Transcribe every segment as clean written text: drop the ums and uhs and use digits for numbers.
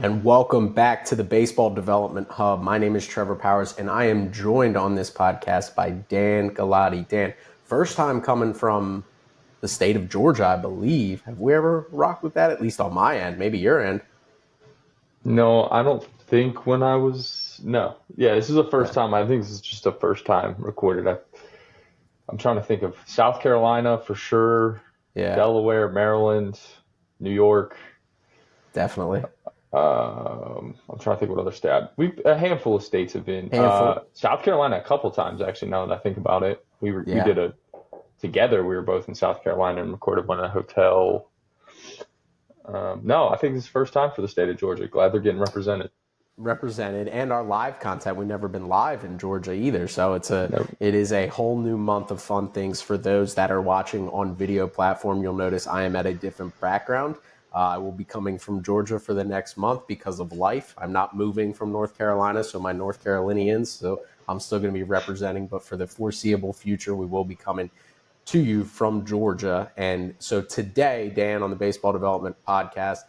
And welcome back to the Baseball Development Hub. My name is Trevor Powers, and I am joined on this podcast by Dan Galati. Dan, first time coming from the state of Georgia, I believe. Have we ever rocked with that? At least on my end, maybe your end. No, I don't think when I was no. Yeah, this is the first Okay. time. I think this is just the first time recorded. I'm trying to think of South Carolina for sure, Yeah, Delaware, Maryland, New York. definitely. I'm trying to think what other state. We a handful of states have been. Handful. South Carolina a couple times actually. Now that I think about it, we Yeah. did a together. We were both in South Carolina and recorded one in a hotel. No, I think this is the first time for the state of Georgia. Glad they're getting represented. Represented, and our live content. We've never been live in Georgia either, so No, it is a whole new month of fun things for those that are watching on video platform. You'll notice I am at a different background. I will be coming from Georgia for the next month because of life. I'm not moving from North Carolina, so my North Carolinians, so I'm still going to be representing, but for the foreseeable future, we will be coming to you from Georgia. And so today, Dan, on the Baseball Development Podcast,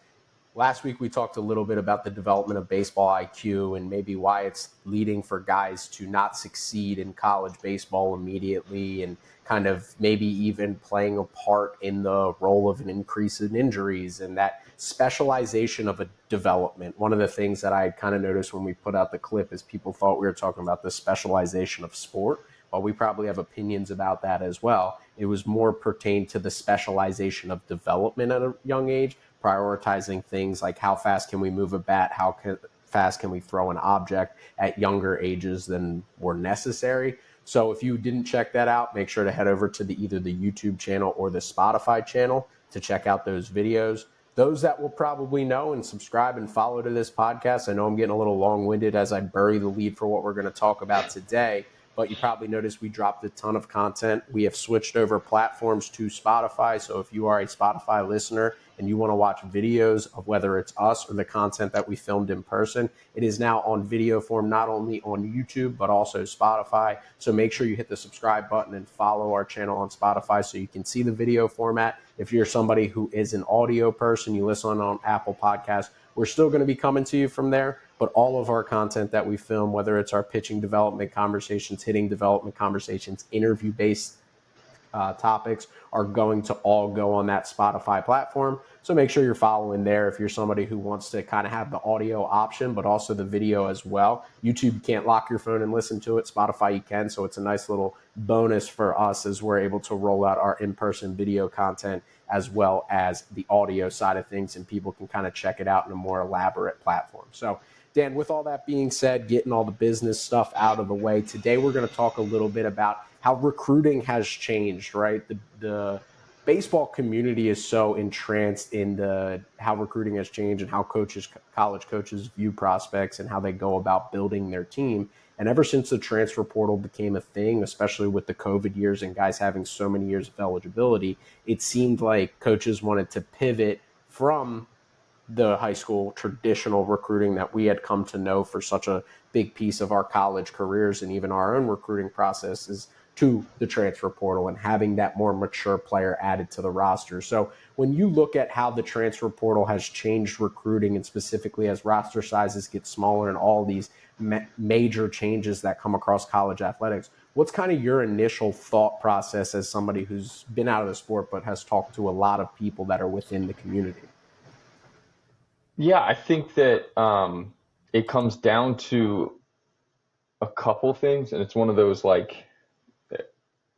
last week we talked a little bit about the development of baseball IQ and maybe why it's leading for guys to not succeed in college baseball immediately, and kind of maybe even playing a part in the role of an increase in injuries and that specialization of a development. One of the things that I kind of noticed when we put out the clip is people thought we were talking about the specialization of sport. While we probably have opinions about that as well, it was more pertained to the specialization of development at a young age, prioritizing things like how fast can we move a bat, fast can we throw an object at younger ages than were necessary. So if you didn't check that out, make sure to head over to either the YouTube channel or the Spotify channel to check out those videos. Those that will probably know and subscribe and follow to this podcast. I know I'm getting a little long-winded as I bury the lead for what we're going to talk about today, but you probably noticed we dropped a ton of content. We have switched over platforms to Spotify. So if you are a Spotify listener and you want to watch videos of whether it's us or the content that we filmed in person, it is now on video form, not only on YouTube, but also Spotify. So make sure you hit the subscribe button and follow our channel on Spotify so you can see the video format. If you're somebody who is an audio person, you listen on Apple Podcasts, we're still going to be coming to you from there, but all of our content that we film, whether it's our pitching development conversations, hitting development conversations, interview-based topics, are going to all go on that Spotify platform. So make sure you're following there if you're somebody who wants to kind of have the audio option, but also the video as well. YouTube, you can't lock your phone and listen to it. Spotify, you can. So it's a nice little bonus for us as we're able to roll out our in-person video content as well as the audio side of things, and people can kind of check it out in a more elaborate platform. So Dan, with all that being said, getting all the business stuff out of the way, today we're going to talk a little bit about how recruiting has changed, right? The baseball community is so entranced in how recruiting has changed and how college coaches view prospects and how they go about building their team. And ever since the transfer portal became a thing, especially with the COVID years and guys having so many years of eligibility, it seemed like coaches wanted to pivot from the high school traditional recruiting that we had come to know for such a big piece of our college careers and even our own recruiting processes, to the transfer portal and having that more mature player added to the roster. So when you look at how the transfer portal has changed recruiting, and specifically as roster sizes get smaller and all these major changes that come across college athletics, what's kind of your initial thought process as somebody who's been out of the sport but has talked to a lot of people that are within the community? yeah, I think that it comes down to a couple things, and it's one of those like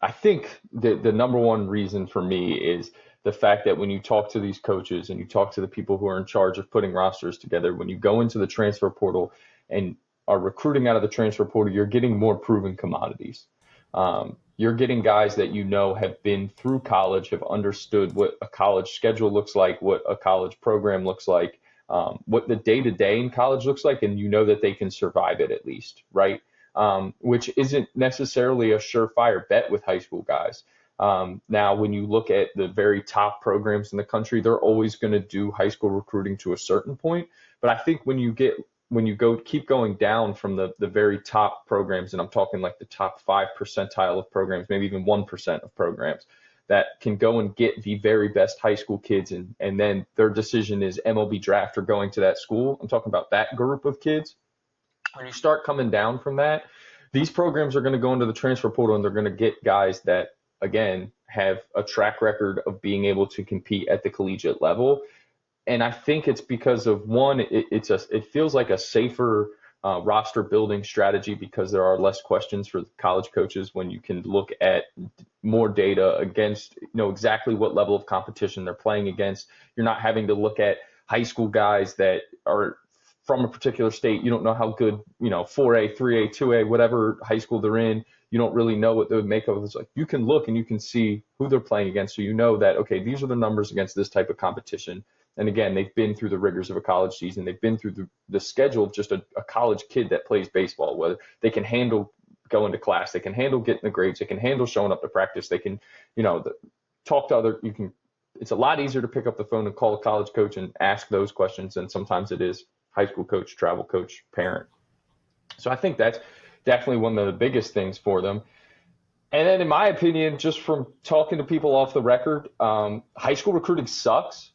I think the number one reason for me is the fact that when you talk to these coaches and you talk to the people who are in charge of putting rosters together, when you go into the transfer portal and are recruiting out of the transfer portal, you're getting more proven commodities. You're getting guys that you know have been through college, have understood what a college schedule looks like, what a college program looks like, what the day to day in college looks like, and you know that they can survive it at least, right? Which isn't necessarily a surefire bet with high school guys. Now, when you look at the very top programs in the country, they're always going to do high school recruiting to a certain point. But I think when you go keep going down from the very top programs, and I'm talking like the top 5 percentile of programs, maybe even 1% of programs, that can go and get the very best high school kids, and then their decision is MLB draft or going to that school. I'm talking about that group of kids. When you start coming down from that, these programs are going to go into the transfer portal and they're going to get guys that, again, have a track record of being able to compete at the collegiate level. And I think it's because of one, it feels like a safer roster building strategy because there are less questions for college coaches when you can look at more data against, exactly what level of competition they're playing against. You're not having to look at high school guys that are from a particular state. You don't know how good, 4A, 3A, 2A, whatever high school they're in. You don't really know what they would make of it. It's like you can look and you can see who they're playing against. So you know that, okay, these are the numbers against this type of competition. And again, they've been through the rigors of a college season. They've been through the schedule of just a college kid that plays baseball, whether they can handle going to class, they can handle getting the grades, they can handle showing up to practice, they can, talk to other, it's a lot easier to pick up the phone and call a college coach and ask those questions than sometimes it is high school coach, travel coach, parent. So I think that's definitely one of the biggest things for them. And then in my opinion, just from talking to people off the record, high school recruiting sucks.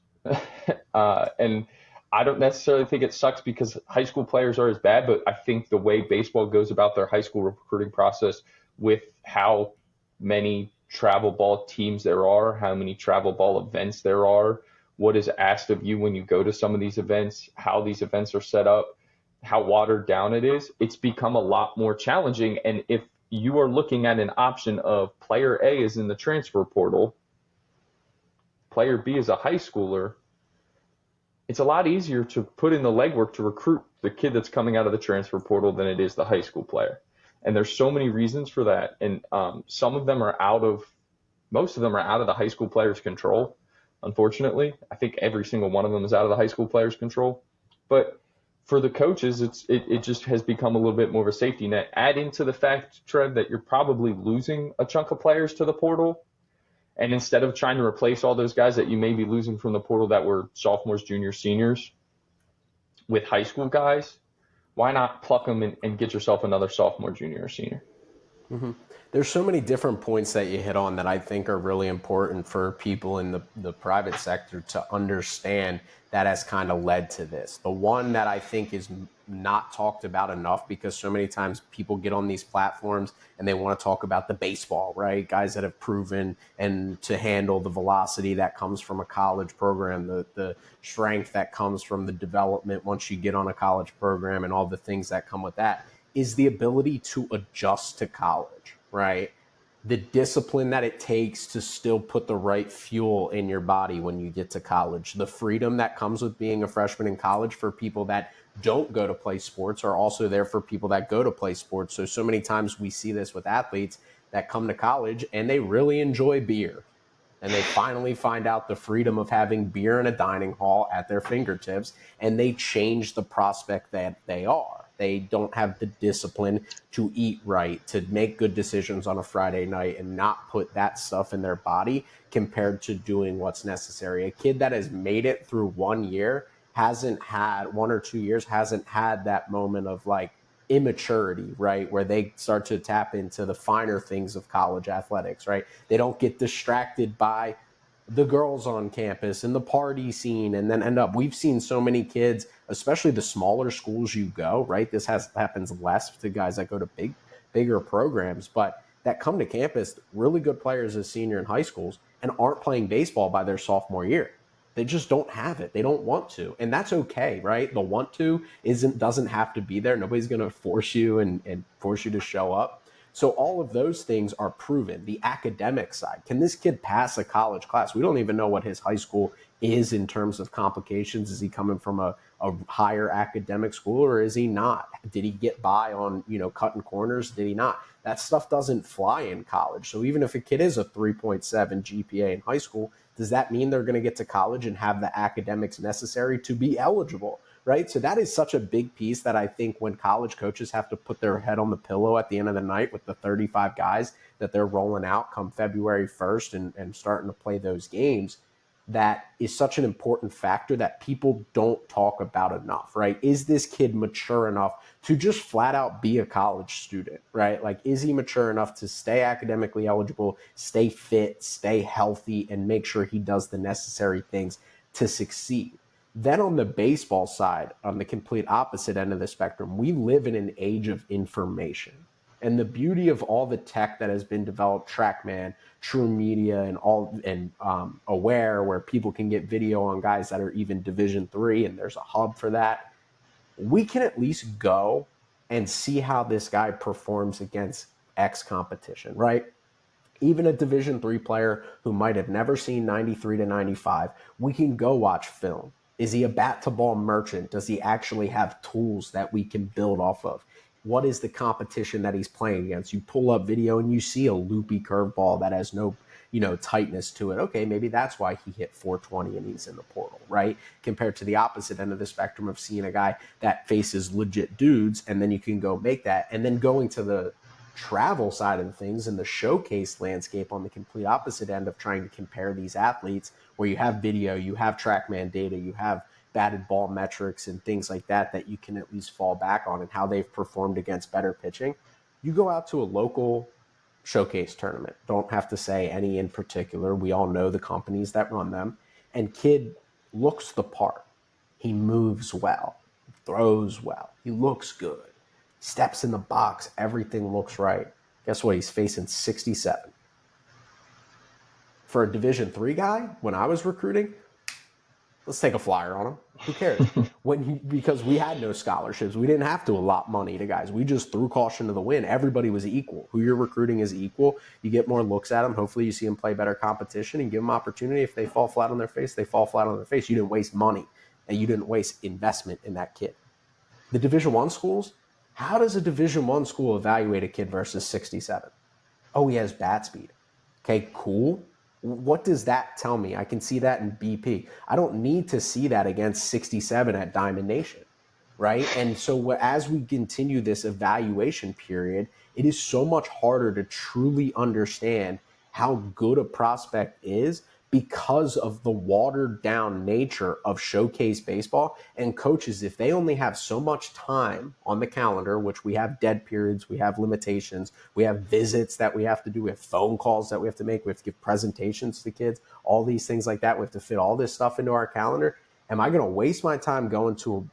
And I don't necessarily think it sucks because high school players are as bad, but I think the way baseball goes about their high school recruiting process with how many travel ball teams there are, how many travel ball events there are, what is asked of you when you go to some of these events, how these events are set up, how watered down it is, it's become a lot more challenging. And if you are looking at an option of player A is in the transfer portal, player B is a high schooler, it's a lot easier to put in the legwork to recruit the kid that's coming out of the transfer portal than it is the high school player. And there's so many reasons for that. And most of them are out of the high school player's control. Unfortunately, I think every single one of them is out of the high school player's control. But for the coaches, it just has become a little bit more of a safety net. Add into the fact, Trev, that you're probably losing a chunk of players to the portal. And instead of trying to replace all those guys that you may be losing from the portal that were sophomores, juniors, seniors with high school guys, why not pluck them and get yourself another sophomore, junior, or senior? Mm-hmm. There's so many different points that you hit on that I think are really important for people in the private sector to understand that has kind of led to this. The one that I think is not talked about enough, because so many times people get on these platforms and they want to talk about the baseball, right? Guys that have proven and to handle the velocity that comes from a college program, the strength that comes from the development once you get on a college program and all the things that come with that, is the ability to adjust to college, right? The discipline that it takes to still put the right fuel in your body when you get to college, the freedom that comes with being a freshman in college for people that don't go to play sports are also there for people that go to play sports. So many times we see this with athletes that come to college and they really enjoy beer. And they finally find out the freedom of having beer in a dining hall at their fingertips, and they change the prospect that they are. They don't have the discipline to eat right, to make good decisions on a Friday night and not put that stuff in their body compared to doing what's necessary. A kid that has made it through 1 year hasn't had 1 or 2 years, hasn't had that moment of like immaturity, right? Where they start to tap into the finer things of college athletics, right? They don't get distracted by the girls on campus and the party scene and then end up, we've seen so many kids, especially the smaller schools you go, right? This happens less to guys that go to bigger programs, but that come to campus, really good players as senior in high schools and aren't playing baseball by their sophomore year. They just don't have it. They don't want to. And that's okay, right? The want to doesn't have to be there. Nobody's going to force you and force you to show up. So all of those things are proven. The academic side, can this kid pass a college class? We don't even know what his high school is in terms of complications. Is he coming from a higher academic school or is he not? Did he get by on, cutting corners? Did he not? That stuff doesn't fly in college. So even if a kid is a 3.7 GPA in high school, does that mean they're going to get to college and have the academics necessary to be eligible? Right. So that is such a big piece that I think when college coaches have to put their head on the pillow at the end of the night with the 35 guys that they're rolling out come February 1st and starting to play those games, that is such an important factor that people don't talk about enough, right? Is this kid mature enough to just flat out be a college student, right? Like, is he mature enough to stay academically eligible, stay fit, stay healthy, and make sure he does the necessary things to succeed? Then on the baseball side, on the complete opposite end of the spectrum, we live in an age of information. And the beauty of all the tech that has been developed, TrackMan, True Media, and Aware, where people can get video on guys that are even Division III, and there's a hub for that. We can at least go and see how this guy performs against X competition, right? Even a Division III player who might have never seen 93 to 95, we can go watch film. Is he a bat to ball merchant? Does he actually have tools that we can build off of? What is the competition that he's playing against? You pull up video and you see a loopy curveball that has no, tightness to it. Okay, maybe that's why he hit 420 and he's in the portal, right? Compared to the opposite end of the spectrum of seeing a guy that faces legit dudes, and then you can go make that. And then going to the travel side of things and the showcase landscape on the complete opposite end of trying to compare these athletes, where you have video, you have TrackMan data, you have batted ball metrics and things like that you can at least fall back on, and how they've performed against better pitching. You go out to a local showcase tournament, don't have to say any in particular, we all know the companies that run them, and kid looks the part. He moves well, throws well, he looks good, steps in the box, everything looks right. Guess what? He's facing 67. For a Division III guy, when I was recruiting, let's take a flyer on him. Who cares? Because we had no scholarships. We didn't have to allot money to guys. We just threw caution to the wind. Everybody was equal. Who you're recruiting is equal. You get more looks at them. Hopefully you see them play better competition and give them opportunity. If they fall flat on their face, they fall flat on their face. You didn't waste money, and you didn't waste investment in that kid. The Division I schools, how does a Division I school evaluate a kid versus 67? Oh, he has bat speed. Okay, cool. What does that tell me? I can see that in BP. I don't need to see that against 67 at Diamond Nation, right? And so as we continue this evaluation period, it is so much harder to truly understand how good a prospect is, because of the watered down nature of showcase baseball. And coaches, if they only have so much time on the calendar, which we have dead periods, we have limitations, we have visits that we have to do, we have phone calls that we have to make, we have to give presentations to kids, all these things like that. We have to fit all this stuff into our calendar. Am I going to waste my time going to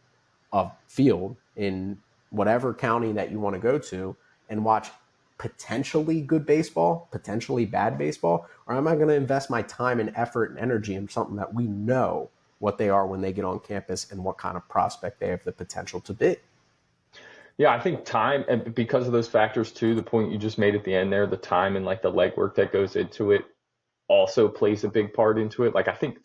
a field in whatever county that you want to go to and watch potentially good baseball, potentially bad baseball? Or am I going to invest my time and effort and energy in something that we know what they are when they get on campus and what kind of prospect they have the potential to be? Yeah, I think time, and because of those factors too, the point you just made at the end there, the time and like the legwork that goes into it also plays a big part into it. Like I think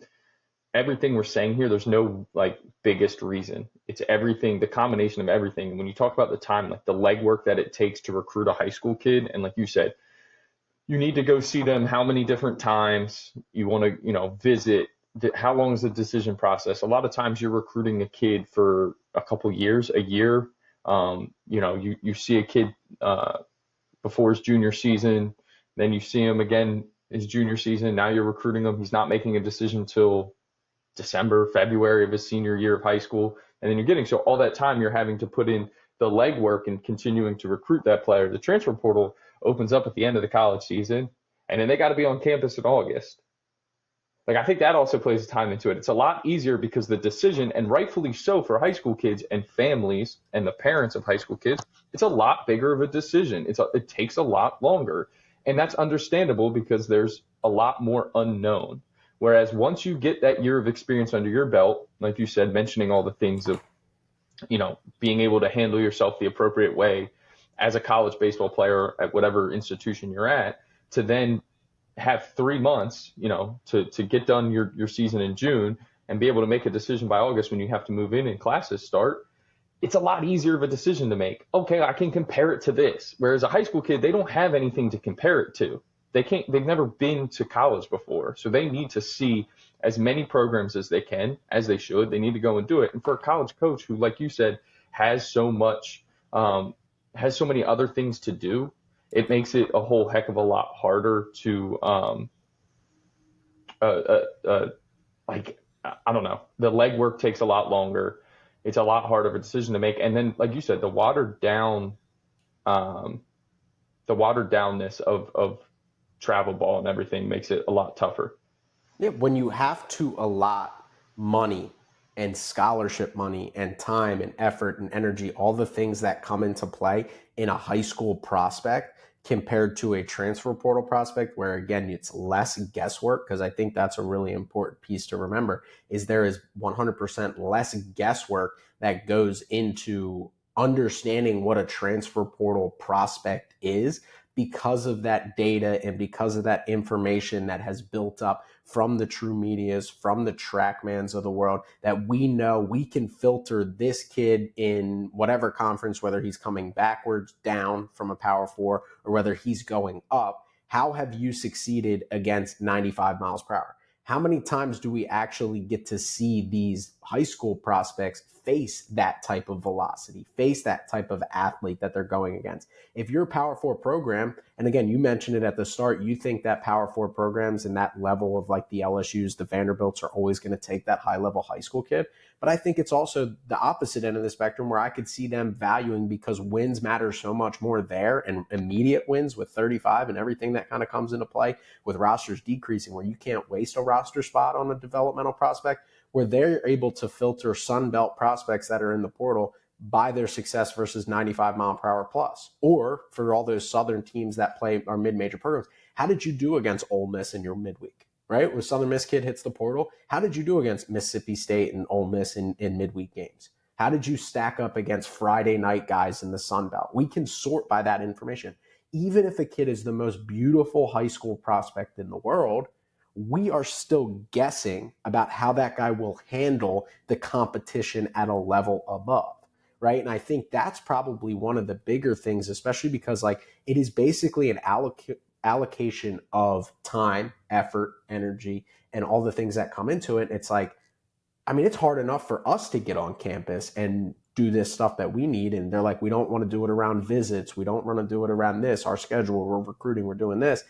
everything we're saying here, there's no like biggest reason. It's everything, the combination of everything. And when you talk about the time, like the legwork that it takes to recruit a high school kid, and like you said, you need to go see them how many different times you want to, visit. How long is the decision process? A lot of times you're recruiting a kid for a couple years, a year. You see a kid before his junior season, then you see him again his junior season. Now you're recruiting him. He's not making a decision till December, February of his senior year of high school. And then so all that time you're having to put in the legwork and continuing to recruit that player. The transfer portal opens up at the end of the college season, and then they got to be on campus in August. Like, I think that also plays time into it. It's a lot easier because the decision, and rightfully so for high school kids and families and the parents of high school kids, it's a lot bigger of a decision. It takes a lot longer. And that's understandable because there's a lot more unknown. Whereas once you get that year of experience under your belt, like you said, mentioning all the things of, being able to handle yourself the appropriate way as a college baseball player at whatever institution you're at, to then have 3 months, to get done your season in June and be able to make a decision by August when you have to move in and classes start, it's a lot easier of a decision to make. Okay, I can compare it to this. Whereas a high school kid, they don't have anything to compare it to. They've never been to college before. So they need to see as many programs as they can, as they should. They need to go and do it. And for a college coach who, like you said, has so many other things to do, it makes it a whole heck of a lot harder to like I don't know, the legwork takes a lot longer. It's a lot harder of a decision to make. And then, like you said, um, the watered downness of travel ball and everything makes it a lot tougher. Yeah, when you have to allot money and scholarship money and time and effort and energy, all the things that come into play in a high school prospect compared to a transfer portal prospect, where again, it's less guesswork, because I think that's a really important piece to remember, is there is 100% less guesswork that goes into understanding what a transfer portal prospect is, because of that data and because of that information that has built up from the true medias, from the trackmans of the world, that we know we can filter this kid in whatever conference, whether he's coming backwards down from a power four or whether he's going up. How have you succeeded against 95 miles per hour? How many times do we actually get to see these high school prospects face that type of velocity, face that type of athlete that they're going against? If you're a Power Four program, and again, you mentioned it at the start, you think that Power Four programs and that level of like the LSUs, the Vanderbilts are always going to take that high level high school kid. But I think it's also the opposite end of the spectrum, where I could see them valuing, because wins matter so much more there, and immediate wins with 35 and everything that kind of comes into play with rosters decreasing, where you can't waste a roster spot on a developmental prospect, where they're able to filter Sun Belt prospects that are in the portal by their success versus 95 mile per hour plus. Or for all those Southern teams that play our mid-major programs, how did you do against Ole Miss in your midweek? Right? When Southern Miss kid hits the portal, how did you do against Mississippi State and Ole Miss in midweek games? How did you stack up against Friday night guys in the Sun Belt? We can sort by that information. Even if a kid is the most beautiful high school prospect in the world, we are still guessing about how that guy will handle the competition at a level above. Right. And I think that's probably one of the bigger things, especially because like it is basically an allocation of time, effort, energy, and all the things that come into it. It's like, I mean, it's hard enough for us to get on campus and do this stuff that we need. And they're like, we don't want to do it around visits. We don't want to do it around this, our schedule, we're recruiting, we're doing this.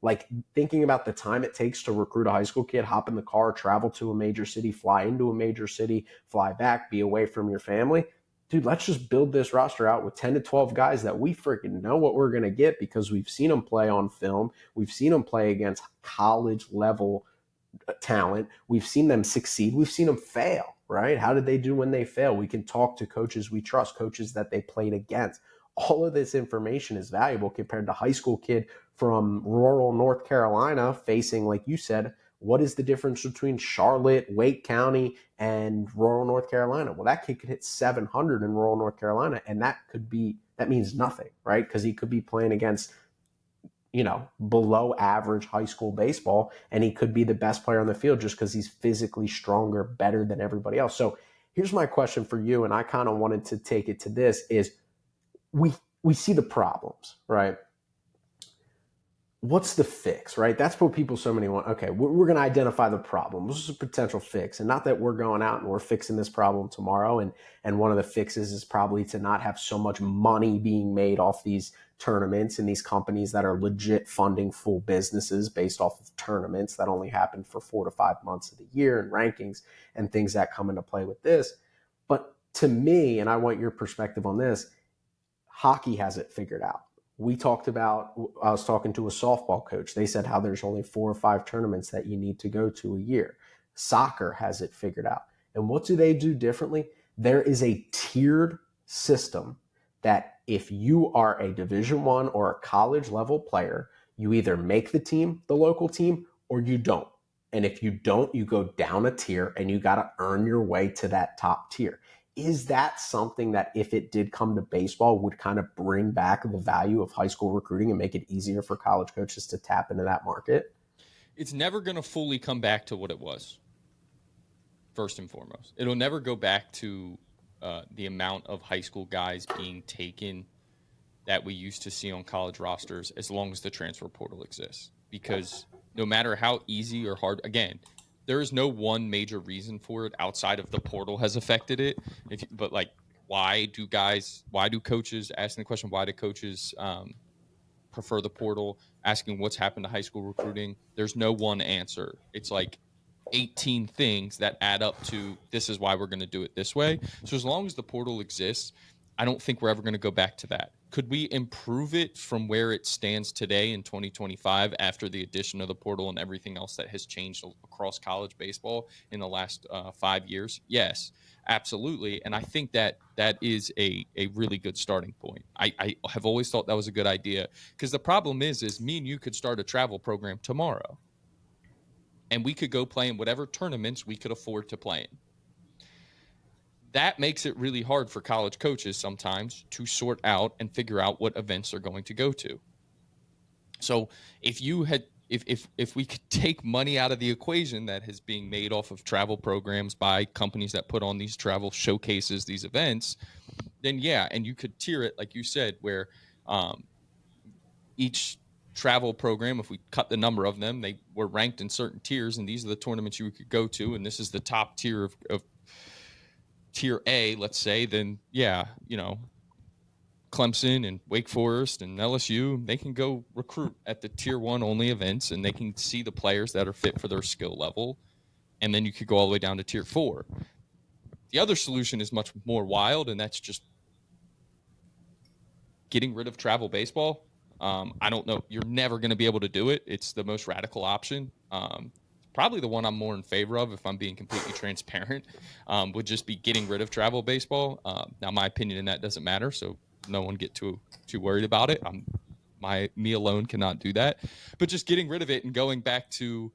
Like thinking about the time it takes to recruit a high school kid, hop in the car, travel to a major city, fly into a major city, fly back, be away from your family. Dude, let's just build this roster out with 10 to 12 guys that we freaking know what we're going to get, because we've seen them play on film. We've seen them play against college level talent. We've seen them succeed. We've seen them fail, right? How did they do when they fail? We can talk to coaches we trust, coaches that they played against. All of this information is valuable compared to high school kid from rural North Carolina facing, like you said, what is the difference between Charlotte, Wake County, and rural North Carolina? Well, that kid could hit 700 in rural North Carolina, and that means nothing, right? Because he could be playing against below average high school baseball, and he could be the best player on the field just because he's physically stronger, better than everybody else. So here's my question for you, and I kind of wanted to take it to this: is we see the problems, right? What's the fix, right? That's what people so many want. Okay, we're going to identify the problem. This is a potential fix, and not that we're going out and we're fixing this problem tomorrow. And one of the fixes is probably to not have so much money being made off these tournaments and these companies that are legit funding full businesses based off of tournaments that only happen for 4 to 5 months of the year, and rankings and things that come into play with this. But to me, and I want your perspective on this, hockey has it figured out. I was talking to a softball coach. They said how there's only 4 or 5 tournaments that you need to go to a year. Soccer has it figured out. And what do they do differently? There is a tiered system that if you are a Division One or a college level player, you either make the team, the local team, or you don't. And if you don't, you go down a tier and you got to earn your way to that top tier. Is that something that, if it did come to baseball, would kind of bring back the value of high school recruiting and make it easier for college coaches to tap into that market? It's never going to fully come back to what it was, first and foremost. It'll never go back to the amount of high school guys being taken that we used to see on college rosters, as long as the transfer portal exists. Because no matter how easy or hard, again, there is no one major reason for it outside of the portal has affected it. But like, why do coaches, asking the question, why do coaches prefer the portal, asking what's happened to high school recruiting? There's no one answer. It's like 18 things that add up to this is why we're going to do it this way. So as long as the portal exists, I don't think we're ever going to go back to that. Could we improve it from where it stands today in 2025 after the addition of the portal and everything else that has changed across college baseball in the last 5 years? Yes, absolutely. And I think that that is a really good starting point. I have always thought that was a good idea, because the problem is me and you could start a travel program tomorrow and we could go play in whatever tournaments we could afford to play in. That makes it really hard for college coaches sometimes to sort out and figure out what events they're going to go to. So if you had if we could take money out of the equation that is being made off of travel programs by companies that put on these travel showcases, these events, then yeah, and you could tier it like you said, where each travel program, if we cut the number of them, they were ranked in certain tiers, and these are the tournaments you could go to, and this is the top tier of tier A, let's say, then yeah, Clemson and Wake Forest and LSU, they can go recruit at the tier 1 only events, and they can see the players that are fit for their skill level. And then you could go all the way down to tier 4. The other solution is much more wild, and that's just getting rid of travel baseball. I don't know. You're never going to be able to do it. It's the most radical option. Probably the one I'm more in favor of, if I'm being completely transparent, would just be getting rid of travel baseball. Now, my opinion in that doesn't matter, so no one get too worried about it. Me alone cannot do that. But just getting rid of it and going back to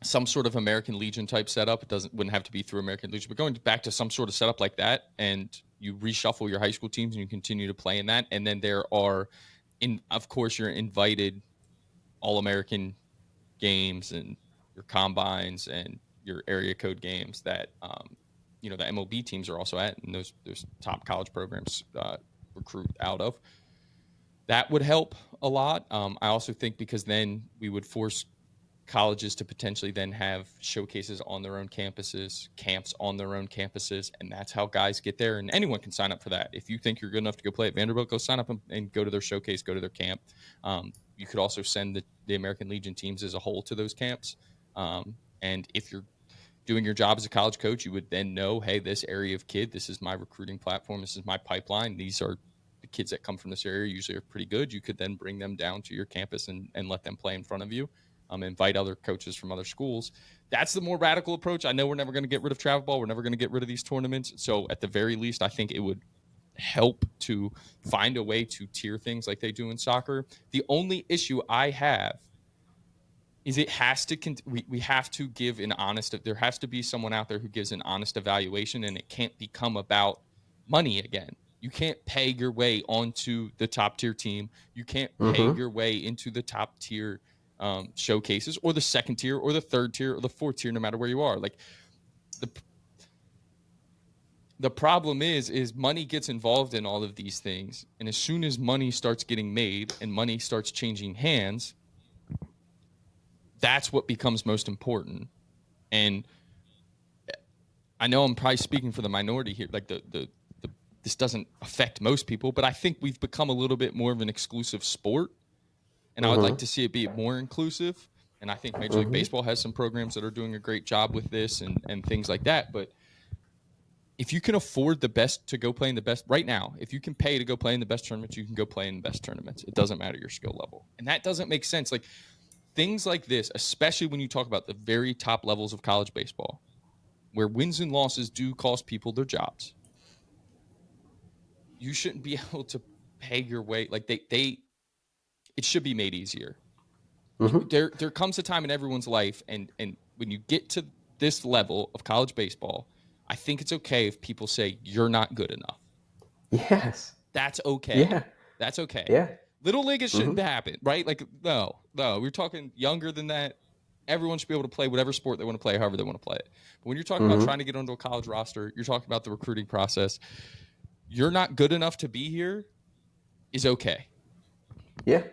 some sort of American Legion type setup. Wouldn't have to be through American Legion, but going back to some sort of setup like that, and you reshuffle your high school teams and you continue to play in that. And then there are, of course, your invited All-American games and your combines and your area code games that the MLB teams are also at, and those top college programs recruit out of. That would help a lot. I also think because then we would force colleges to potentially then have showcases on their own campuses, camps on their own campuses, and that's how guys get there. And anyone can sign up for that. If you think you're good enough to go play at Vanderbilt, go sign up and go to their showcase, go to their camp. You could also send the American Legion teams as a whole to those camps. And if you're doing your job as a college coach, you would then know, hey, this area of kid, this is my recruiting platform, this is my pipeline, these are the kids that come from this area, usually are pretty good. You could then bring them down to your campus and let them play in front of you. Invite other coaches from other schools. That's the more radical approach. I know we're never going to get rid of travel ball. We're never going to get rid of these tournaments. So at the very least, I think it would help to find a way to tier things like they do in soccer. The only issue I have is it has to we have to give an honest, there has to be someone out there who gives an honest evaluation, and it can't become about money again. You can't peg your way onto the top tier team. You can't peg your way into the top tier showcases, or the second tier, or the third tier, or the fourth tier, no matter where you are. Like the problem is money gets involved in all of these things, and as soon as money starts getting made and money starts changing hands, that's what becomes most important. And I know I'm probably speaking for the minority here, like this doesn't affect most people, but I think we've become a little bit more of an exclusive sport. And I would like to see it be more inclusive. And I think Major League Baseball has some programs that are doing a great job with this and things like that. But if you can afford the best to go play in the best right now, if you can pay to go play in the best tournaments, you can go play in the best tournaments. It doesn't matter your skill level. And that doesn't make sense. Like things like this, especially when you talk about the very top levels of college baseball, where wins and losses do cost people their jobs. You shouldn't be able to pay your way. Like it should be made easier. There comes a time in everyone's life, and when you get to this level of college baseball, I think it's okay if people say you're not good enough. Yes. That's okay. Yeah. That's okay. Yeah. Little league, it shouldn't happen, right? Like, no, we're talking younger than that. Everyone should be able to play whatever sport they want to play, however they want to play it. But when you're talking about trying to get onto a college roster, you're talking about the recruiting process. You're not good enough to be here is okay. Yeah.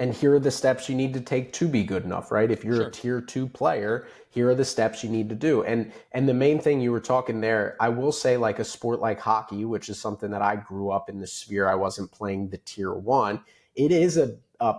And here are the steps you need to take to be good enough, right? If you're a tier 2 player, here are the steps you need to do. And the main thing you were talking there, I will say, like a sport like hockey, which is something that I grew up in the sphere, I wasn't playing the tier 1. It is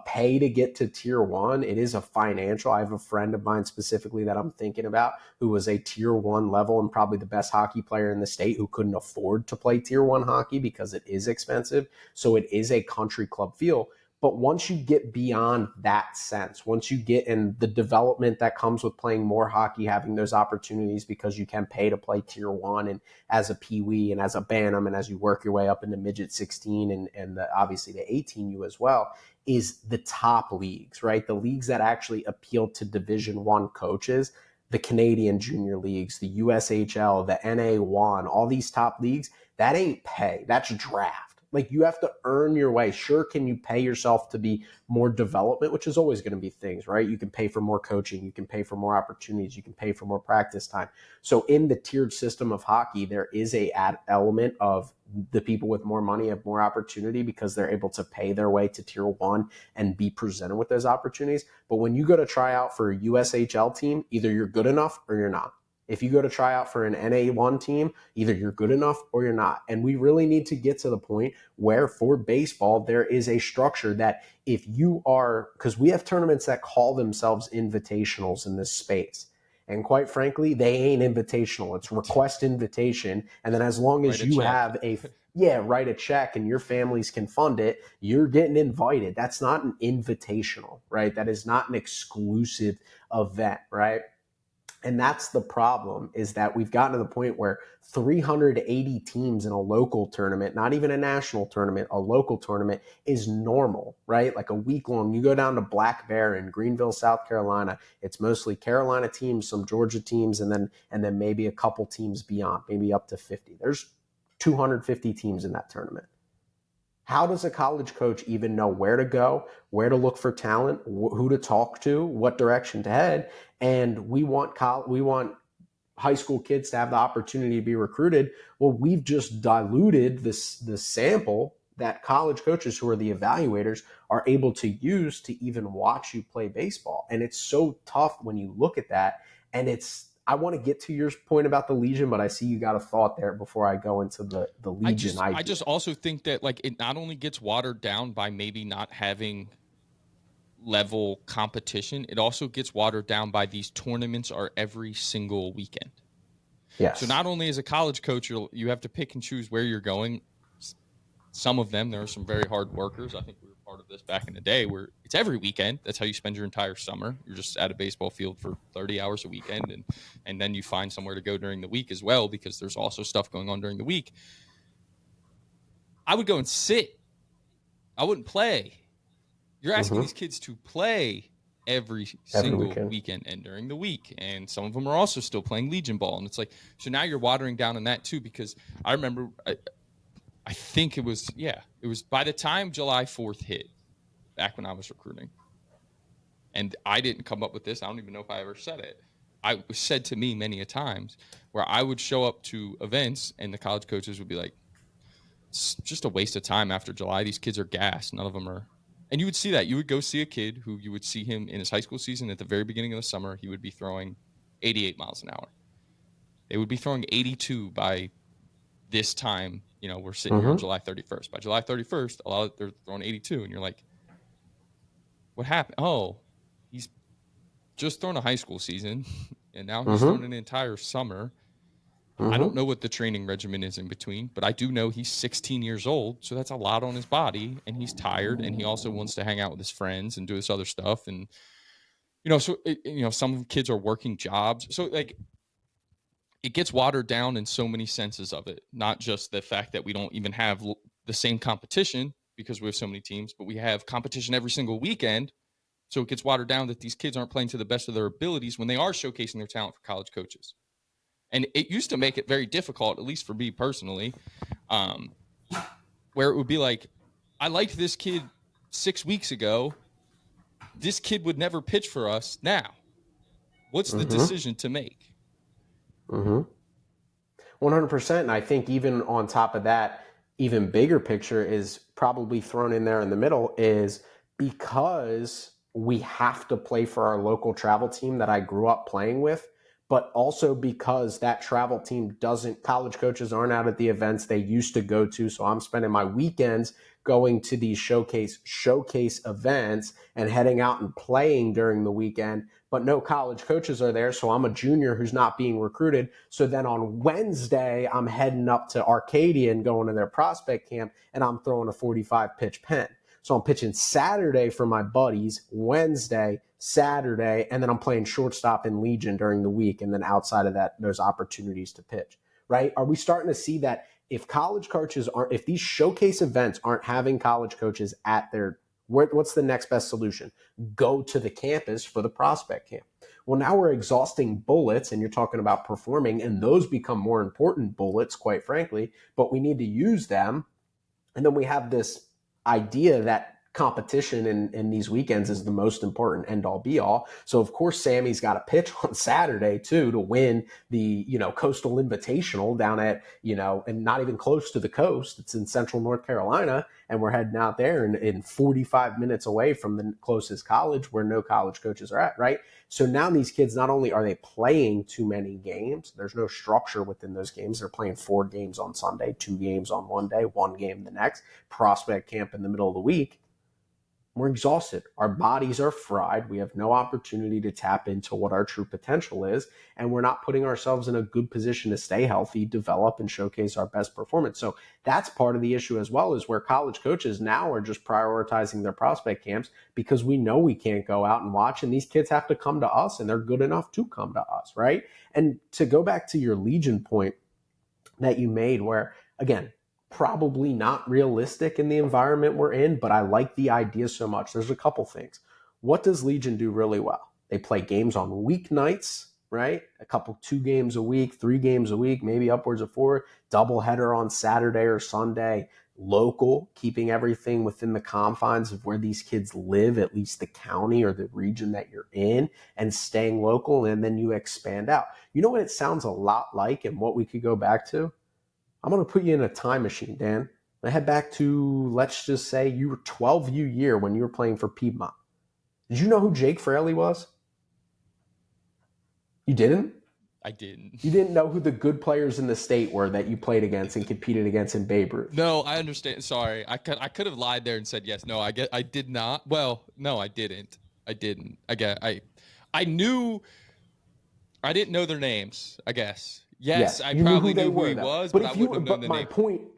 pay to get to tier one. It is a financial. I have a friend of mine specifically that I'm thinking about who was a tier one level and probably the best hockey player in the state who couldn't afford to play tier one hockey because it is expensive. So it is a country club feel. But once you get beyond that sense, once you get in the development that comes with playing more hockey, having those opportunities because you can pay to play tier one and as a peewee and as a bantam and as you work your way up into midget 16 and obviously the 18U as well, is the top leagues, right? The leagues that actually appeal to Division I coaches, the Canadian junior leagues, the USHL, the NA1, all these top leagues, that ain't pay, that's draft. Like you have to earn your way. Sure, can you pay yourself to be more development, which is always going to be things, right? You can pay for more coaching. You can pay for more opportunities. You can pay for more practice time. So in the tiered system of hockey, there is a element of the people with more money have more opportunity because they're able to pay their way to tier one and be presented with those opportunities. But when you go to try out for a USHL team, either you're good enough or you're not. If you go to try out for an NA1 team, either you're good enough or you're not. And we really need to get to the point where for baseball, there is a structure that if you are, because we have tournaments that call themselves invitationals in this space. And quite frankly, they ain't invitational. It's request invitation. And then as long as you have write a check and your families can fund it, you're getting invited. That's not an invitational, right? That is not an exclusive event, right? And that's the problem, is that we've gotten to the point where 380 teams in a local tournament, not even a national tournament, a local tournament is normal, right? Like a week long. You go down to Black Bear in Greenville, South Carolina. It's mostly Carolina teams, some Georgia teams, and then maybe a couple teams beyond, maybe up to 50. There's 250 teams in that tournament. How does a college coach even know where to go, where to look for talent, who to talk to, what direction to head? And we want high school kids to have the opportunity to be recruited. Well, we've just diluted the sample that college coaches who are the evaluators are able to use to even watch you play baseball. And it's so tough when you look at that. And I want to get to your point about the Legion, but I see you got a thought there before I go into the Legion idea. I just also think that like it not only gets watered down by maybe not having level competition, it also gets watered down by these tournaments are every single weekend. Yes. So not only as a college coach, you have to pick and choose where you're going. Some of them, there are some very hard workers. I think we were part of this back in the day where it's every weekend. That's how you spend your entire summer. You're just at a baseball field for 30 hours a weekend. And then you find somewhere to go during the week as well, because there's also stuff going on during the week. I would go and sit. I wouldn't play. You're asking these kids to play every single weekend and during the week. And some of them are also still playing Legion ball. And it's like, so now you're watering down on that too, because I remember I think it was by the time July 4th hit, back when I was recruiting, and I didn't come up with this. I don't even know if I ever said it. It was said to me many a times where I would show up to events and the college coaches would be like, it's just a waste of time after July. These kids are gassed. None of them are. And you would see that. You would go see a kid who you would see him in his high school season at the very beginning of the summer. He would be throwing 88 miles an hour. They would be throwing 82 by this time. We're sitting here on July 31st. By July 31st, they're throwing 82. And you're like, what happened? Oh, he's just thrown a high school season, and now he's thrown an entire summer. I don't know what the training regimen is in between, but I do know he's 16 years old, so that's a lot on his body, and he's tired, and he also wants to hang out with his friends and do this other stuff. And, some kids are working jobs. So, like, it gets watered down in so many senses of it, not just the fact that we don't even have the same competition because we have so many teams, but we have competition every single weekend. So it gets watered down that these kids aren't playing to the best of their abilities when they are showcasing their talent for college coaches. And it used to make it very difficult, at least for me personally, where it would be like, I liked this kid 6 weeks ago. This kid would never pitch for us now. What's the decision to make? 100%. And I think even on top of that, even bigger picture is probably thrown in there in the middle is because we have to play for our local travel team that I grew up playing with, but also because that travel team college coaches aren't out at the events they used to go to. So I'm spending my weekends going to these showcase events and heading out and playing during the weekend, but no college coaches are there. So I'm a junior who's not being recruited. So then on Wednesday, I'm heading up to Arcadia and going to their prospect camp, and I'm throwing a 45 pitch pen. So I'm pitching Saturday for my buddies, Wednesday, Saturday, and then I'm playing shortstop in Legion during the week. And then outside of that, there's opportunities to pitch, right? Are we starting to see that if college coaches aren't, if these showcase events aren't having college coaches at their, what's the next best solution? Go to the campus for the prospect camp. Well, now we're exhausting bullets, and you're talking about performing, and those become more important bullets, quite frankly, but we need to use them. And then we have this idea that competition in these weekends is the most important end all be all. So of course Sammy's got to pitch on Saturday too to win the, Coastal Invitational down at, and not even close to the coast. It's in central North Carolina, and we're heading out there in 45 minutes away from the closest college where no college coaches are at, right? So now these kids, not only are they playing too many games, there's no structure within those games. They're playing 4 games on Sunday, 2 games on one day, 1 game the next, prospect camp in the middle of the week. We're exhausted. Our bodies are fried. We have no opportunity to tap into what our true potential is, and we're not putting ourselves in a good position to stay healthy, develop, and showcase our best performance. So that's part of the issue as well, is where college coaches now are just prioritizing their prospect camps because we know we can't go out and watch, and these kids have to come to us, and they're good enough to come to us, right? And to go back to your Legion point that you made, where, again, probably not realistic in the environment we're in, but I like the idea so much. There's a couple things. What does Legion do really well? They play games on weeknights, right? 2 games a week, 3 games a week, maybe upwards of 4, doubleheader on Saturday or Sunday, local, keeping everything within the confines of where these kids live, at least the county or the region that you're in, and staying local, and then you expand out. You know what it sounds a lot like, and what we could go back to? I'm going to put you in a time machine, Dan. I head back to, let's just say you were 12U year when you were playing for Piedmont. Did you know who Jake Fraley was? You didn't? I didn't. You didn't know who the good players in the state were that you played against and competed against in Babe Ruth? No, I understand. Sorry. I could have lied there and said yes. No, I did not. Well, no, I didn't. I knew. I didn't know their names, I guess. Yes, I probably knew who he was, but I wouldn't have known the name.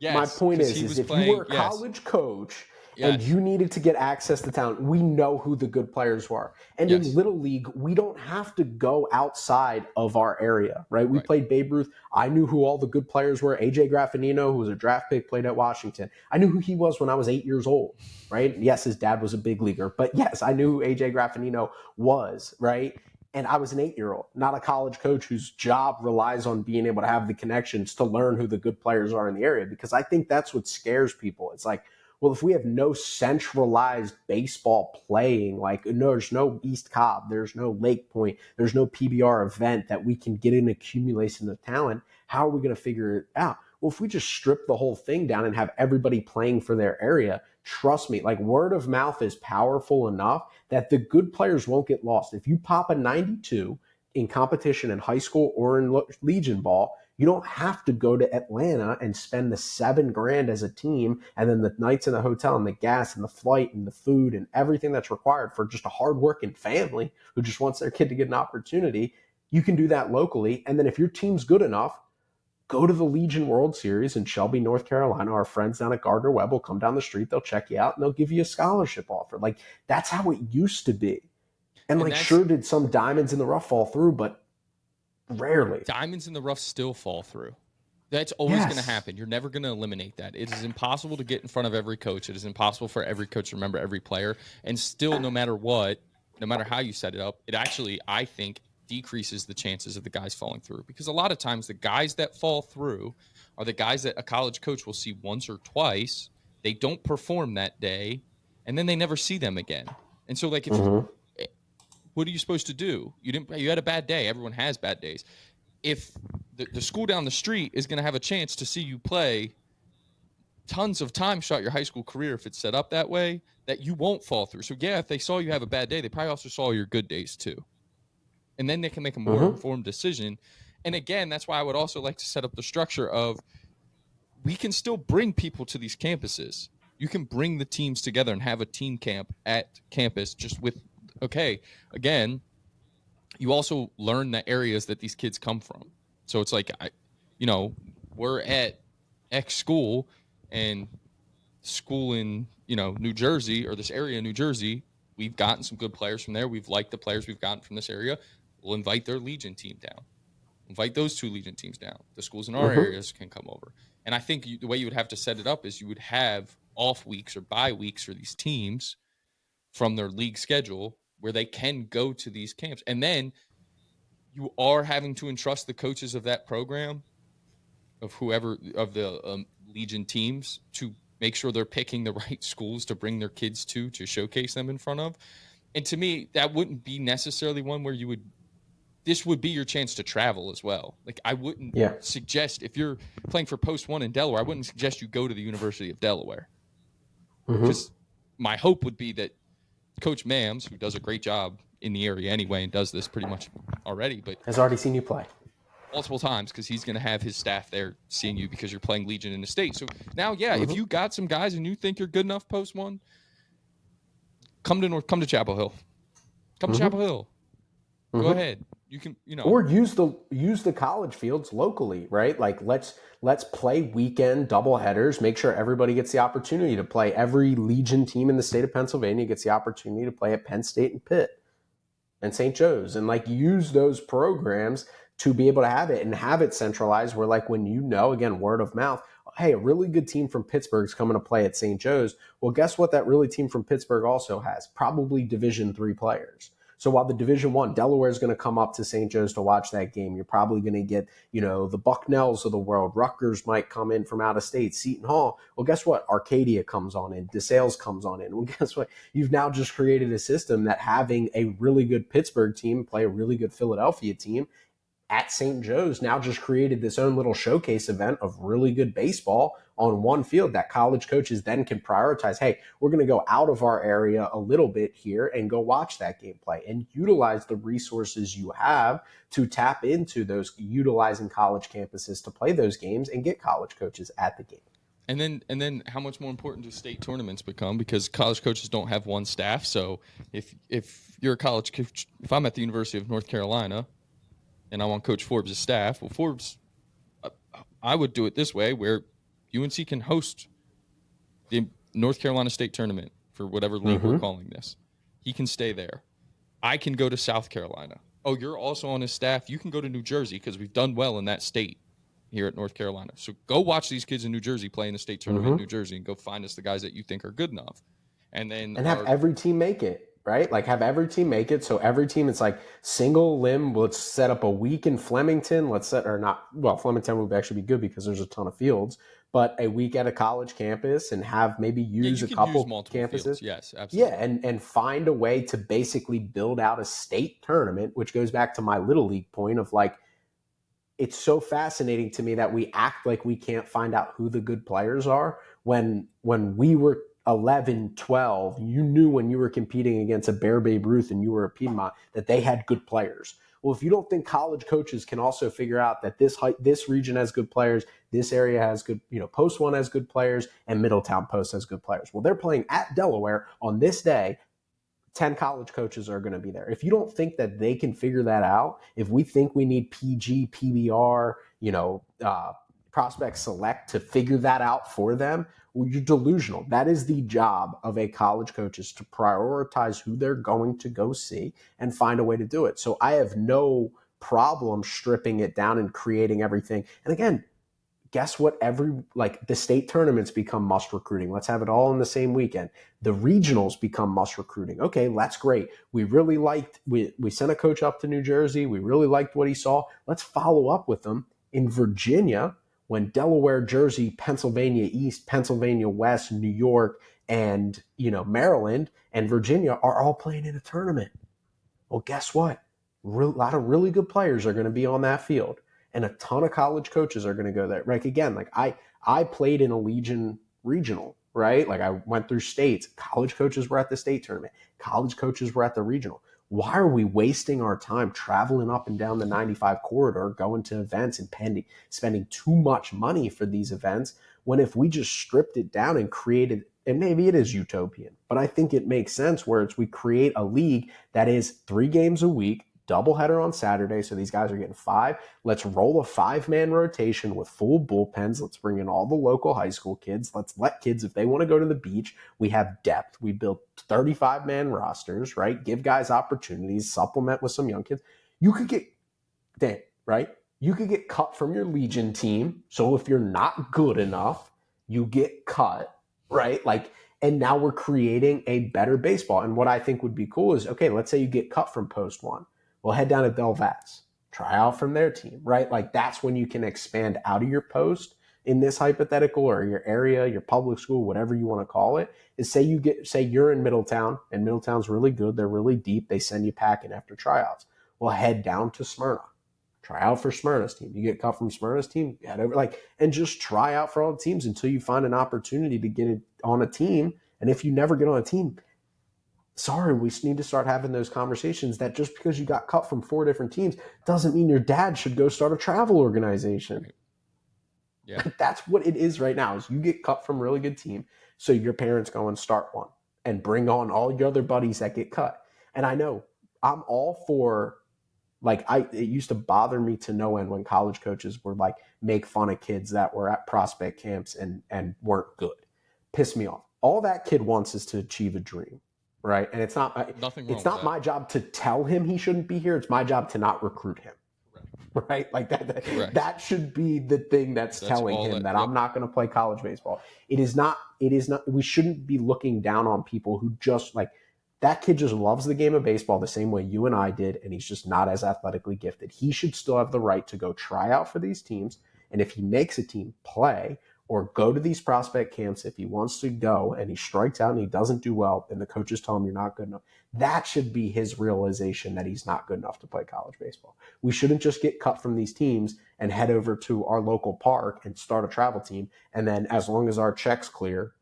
My point is if you were a college coach and you needed to get access to talent, we know who the good players were. And in Little League, we don't have to go outside of our area, right? We played Babe Ruth. I knew who all the good players were. AJ Graffinino, who was a draft pick, played at Washington. I knew who he was when I was 8 years old, right? Yes, his dad was a big leaguer, but yes, I knew who AJ Graffinino was, right? And I was an 8-year-old, not a college coach whose job relies on being able to have the connections to learn who the good players are in the area, because I think that's what scares people. It's like, well, if we have no centralized baseball playing, like there's no East Cobb, there's no Lake Point, there's no PBR event that we can get an accumulation of talent, how are we going to figure it out? Well, if we just strip the whole thing down and have everybody playing for their area, trust me, like word of mouth is powerful enough that the good players won't get lost. If you pop a 92 in competition in high school or in Legion ball, you don't have to go to Atlanta and spend the $7,000 as a team, and then the nights in the hotel and the gas and the flight and the food and everything that's required for just a hardworking family who just wants their kid to get an opportunity. You can do that locally. And then if your team's good enough, go to the Legion World Series in Shelby, North Carolina. Our friends down at Gardner Webb will come down the street. They'll check you out and they'll give you a scholarship offer. Like, that's how it used to be. And like, sure, did some diamonds in the rough fall through, but rarely. Diamonds in the rough still fall through. That's always going to happen. You're never going to eliminate that. It is impossible to get in front of every coach. It is impossible for every coach to remember every player. And still, no matter what, no matter how you set it up, it actually, I think, decreases the chances of the guys falling through, because a lot of times the guys that fall through are the guys that a college coach will see once or twice. They don't perform that day, and then they never see them again. And so, like, if what are you supposed to do? You had a bad day. Everyone has bad days. If the school down the street is going to have a chance to see you play tons of times throughout your high school career, if it's set up that way, that you won't fall through. So yeah, if they saw you have a bad day, they probably also saw your good days too. And then they can make a more informed decision. And again, that's why I would also like to set up the structure of, we can still bring people to these campuses. You can bring the teams together and have a team camp at campus just with, okay, again, you also learn the areas that these kids come from. So it's like, we're at X school, and school in, New Jersey, or this area in New Jersey, we've gotten some good players from there. We've liked the players we've gotten from this area. We'll invite their Legion team down. Invite those 2 Legion teams down. The schools in our areas can come over. And I think the way you would have to set it up is you would have off weeks or bye weeks for these teams from their league schedule where they can go to these camps. And then you are having to entrust the coaches of that program, of whoever, of the Legion teams, to make sure they're picking the right schools to bring their kids to showcase them in front of. And to me, that wouldn't be necessarily one where this would be your chance to travel as well. Like, I wouldn't suggest, if you're playing for Post 1 in Delaware, I wouldn't suggest you go to the University of Delaware. Because my hope would be that Coach Mams, who does a great job in the area anyway and does this pretty much already, but has already seen you play multiple times, because he's going to have his staff there seeing you because you're playing Legion in the state. So now, if you got some guys and you think you're good enough Post 1, come to Chapel Hill. Come to Chapel Hill. Go ahead. You can, or use the college fields locally, right? Like, let's play weekend double headers. Make sure everybody gets the opportunity to play. Every Legion team in the state of Pennsylvania gets the opportunity to play at Penn State and Pitt and St. Joe's, and like use those programs to be able to have it and have it centralized where, like, when again, word of mouth, hey, a really good team from Pittsburgh's coming to play at St. Joe's. Well, guess what? That really team from Pittsburgh also has probably Division III players. So while the Division I, Delaware is going to come up to St. Joe's to watch that game, you're probably going to get, the Bucknells of the world. Rutgers might come in from out of state, Seton Hall. Well, guess what? Arcadia comes on in, DeSales comes on in. Well, guess what? You've now just created a system that having a really good Pittsburgh team play a really good Philadelphia team at St. Joe's now just created this own little showcase event of really good baseball on one field that college coaches then can prioritize. Hey, we're going to go out of our area a little bit here and go watch that game play and utilize the resources you have to tap into those, utilizing college campuses to play those games and get college coaches at the game. And then how much more important do state tournaments become? Because college coaches don't have one staff. So if you're a college coach, if I'm at the University of North Carolina and I want Coach Forbes' staff, well, Forbes, I would do it this way, where UNC can host the North Carolina State Tournament for whatever league we're calling this. He can stay there. I can go to South Carolina. Oh, you're also on his staff. You can go to New Jersey because we've done well in that state here at North Carolina. So go watch these kids in New Jersey play in the state tournament in New Jersey, and go find us the guys that you think are good enough. And have every team make it. Right? Like, have every team make it. So every team, it's like single limb. Let's set up a week in Flemington. Flemington would actually be good because there's a ton of fields, but a week at a college campus and have maybe use a couple campuses. Fields. Yes, absolutely. Yeah. And find a way to basically build out a state tournament, which goes back to my Little League point of, like, it's so fascinating to me that we act like we can't find out who the good players are when we were 11, 12, you knew when you were competing against a Bear Babe Ruth and you were a Piedmont that they had good players. Well, if you don't think college coaches can also figure out that this region has good players, this area has good, Post 1 has good players, and Middletown Post has good players. Well, they're playing at Delaware on this day. 10 college coaches are going to be there. If you don't think that they can figure that out, if we think we need PG, PBR, Prospect Select to figure that out for them, well, you're delusional. That is the job of a college coach, is to prioritize who they're going to go see and find a way to do it. So I have no problem stripping it down and creating everything. And again, guess what? The state tournaments become must recruiting. Let's have it all in the same weekend. The regionals become must recruiting. Okay, that's great. We really liked, we sent a coach up to New Jersey. We really liked what he saw. Let's follow up with them in Virginia, when Delaware, Jersey, Pennsylvania East, Pennsylvania West, New York, and Maryland and Virginia are all playing in a tournament. Well, guess what? A lot of really good players are going to be on that field, and a ton of college coaches are going to go there. Like, again, like I played in a Legion regional, right? Like, I went through states. College coaches were at the state tournament. College coaches were at the regional. Why are we wasting our time traveling up and down the 95 corridor, going to events and spending too much money for these events, when if we just stripped it down and created And maybe it is utopian, but I think it makes sense where we create a league that is 3 games a week, doubleheader on Saturday. So these guys are getting 5. Let's roll a 5-man rotation with full bullpens. Let's bring in all the local high school kids. Let's let kids, if they want to go to the beach, we have depth. We build 35-man rosters, right? Give guys opportunities, supplement with some young kids. You could get, right? You could get cut from your Legion team. So if you're not good enough, you get cut, right? Like, and now we're creating a better baseball. And what I think would be cool is, okay, let's say you get cut from Post 1. Well, head down to Del Vats, try out from their team, right? Like that's when you can expand out of your post in this hypothetical, or your area, your public school, whatever you want to call it, is say you're in Middletown, and Middletown's really good. They're really deep. They send you packing after tryouts. Well, head down to Smyrna. Try out for Smyrna's team. You get cut from Smyrna's team, head over, and just try out for all the teams until you find an opportunity to get it on a team. And if you never get on a team, sorry, we need to start having those conversations that just because you got cut from 4 different teams doesn't mean your dad should go start a travel organization. Yeah. That's what it is right now, is you get cut from a really good team, so your parents go and start one and bring on all your other buddies that get cut. And I know I'm all for, it used to bother me to no end when college coaches were make fun of kids that were at prospect camps and weren't good. Piss me off. All that kid wants is to achieve a dream, right? And it's not my job to tell him he shouldn't be here. It's my job to not recruit him, right? Like that should be the thing that's telling him that I'm not going to play college baseball. It is not. We shouldn't be looking down on people who just that kid just loves the game of baseball the same way you and I did, and he's just not as athletically gifted. He should still have the right to go try out for these teams, and if he makes a team, play, or go to these prospect camps if he wants to go and he strikes out and he doesn't do well, and the coaches tell him you're not good enough. That should be his realization that he's not good enough to play college baseball. We shouldn't just get cut from these teams and head over to our local park and start a travel team, and then as long as our check's clear,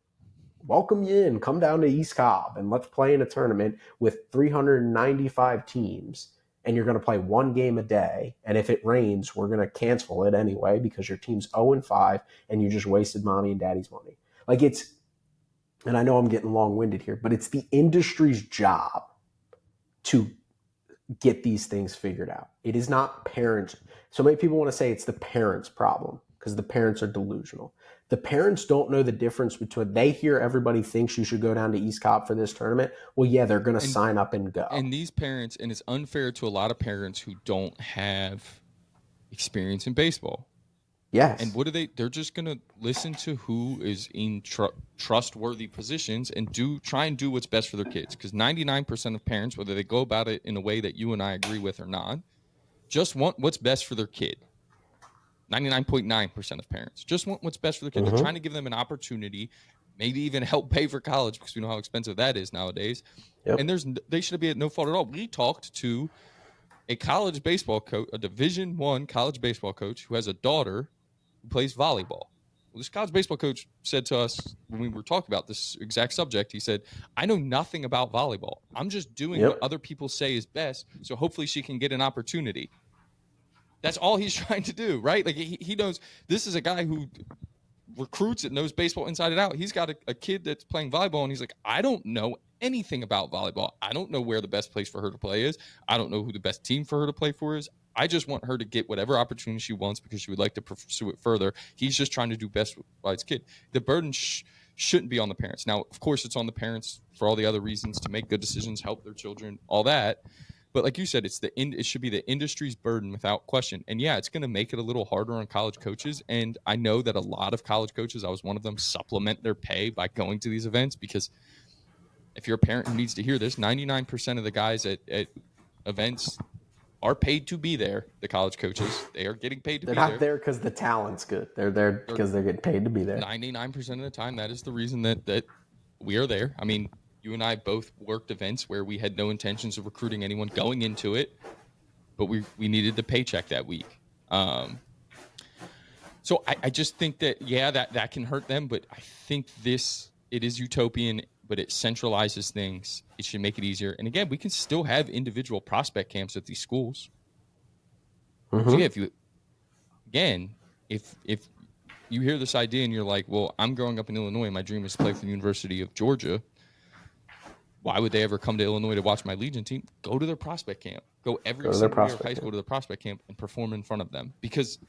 welcome you in, come down to East Cobb and let's play in a tournament with 395 teams, and you're going to play 1 game a day. And if it rains, we're going to cancel it anyway because your team's 0-5 and you just wasted mommy and daddy's money. And I know I'm getting long-winded here, but it's the industry's job to get these things figured out. It is not parents. So many people want to say it's the parents' problem because the parents are delusional. The parents don't know the difference between, they hear everybody thinks you should go down to East Cobb for this tournament. Well, yeah, they're going to sign up and go. And these parents, and it's unfair to a lot of parents who don't have experience in baseball. Yes. And what do they're just going to listen to who is in trustworthy positions and try and do what's best for their kids. Because 99% of parents, whether they go about it in a way that you and I agree with or not, just want what's best for their kid. 99.9% of parents just want what's best for their kid. They're trying to give them an opportunity, maybe even help pay for college, because we know how expensive that is nowadays. Yep. And they should be at no fault at all. We talked to a college baseball coach, a Division I college baseball coach who has a daughter who plays volleyball. Well, this college baseball coach said to us when we were talking about this exact subject, he said, I know nothing about volleyball. I'm just doing what other people say is best, so hopefully she can get an opportunity. That's all he's trying to do, right? Like he knows this is a guy who recruits and knows baseball inside and out. He's got a kid that's playing volleyball, and he's like, I don't know anything about volleyball. I don't know where the best place for her to play is. I don't know who the best team for her to play for is. I just want her to get whatever opportunity she wants because she would like to pursue it further. He's just trying to do best by his kid. The burden shouldn't be on the parents. Now, of course, it's on the parents for all the other reasons to make good decisions, help their children, all that. But like you said, it should be the industry's burden without question. And yeah, it's going to make it a little harder on college coaches. And I know that a lot of college coaches, I was one of them, supplement their pay by going to these events, because if you're a parent who needs to hear this, 99% of the guys at events are paid to be there. The college coaches, they are getting paid to be there. They're not there because the talent's good. They're there because they're getting paid to be there. 99% of the time, that is the reason that we are there. I mean, you and I both worked events where we had no intentions of recruiting anyone going into it, but we needed the paycheck that week. So I just think that, yeah, that can hurt them, but I think it is utopian, but it centralizes things. It should make it easier. And again, we can still have individual prospect camps at these schools. So yeah, if you hear this idea and you're like, well, I'm growing up in Illinois. My dream is to play for the University of Georgia. Why would they ever come to Illinois to watch my Legion team? Go to their prospect camp. Go every single year of high school to the prospect camp and perform in front of them. Because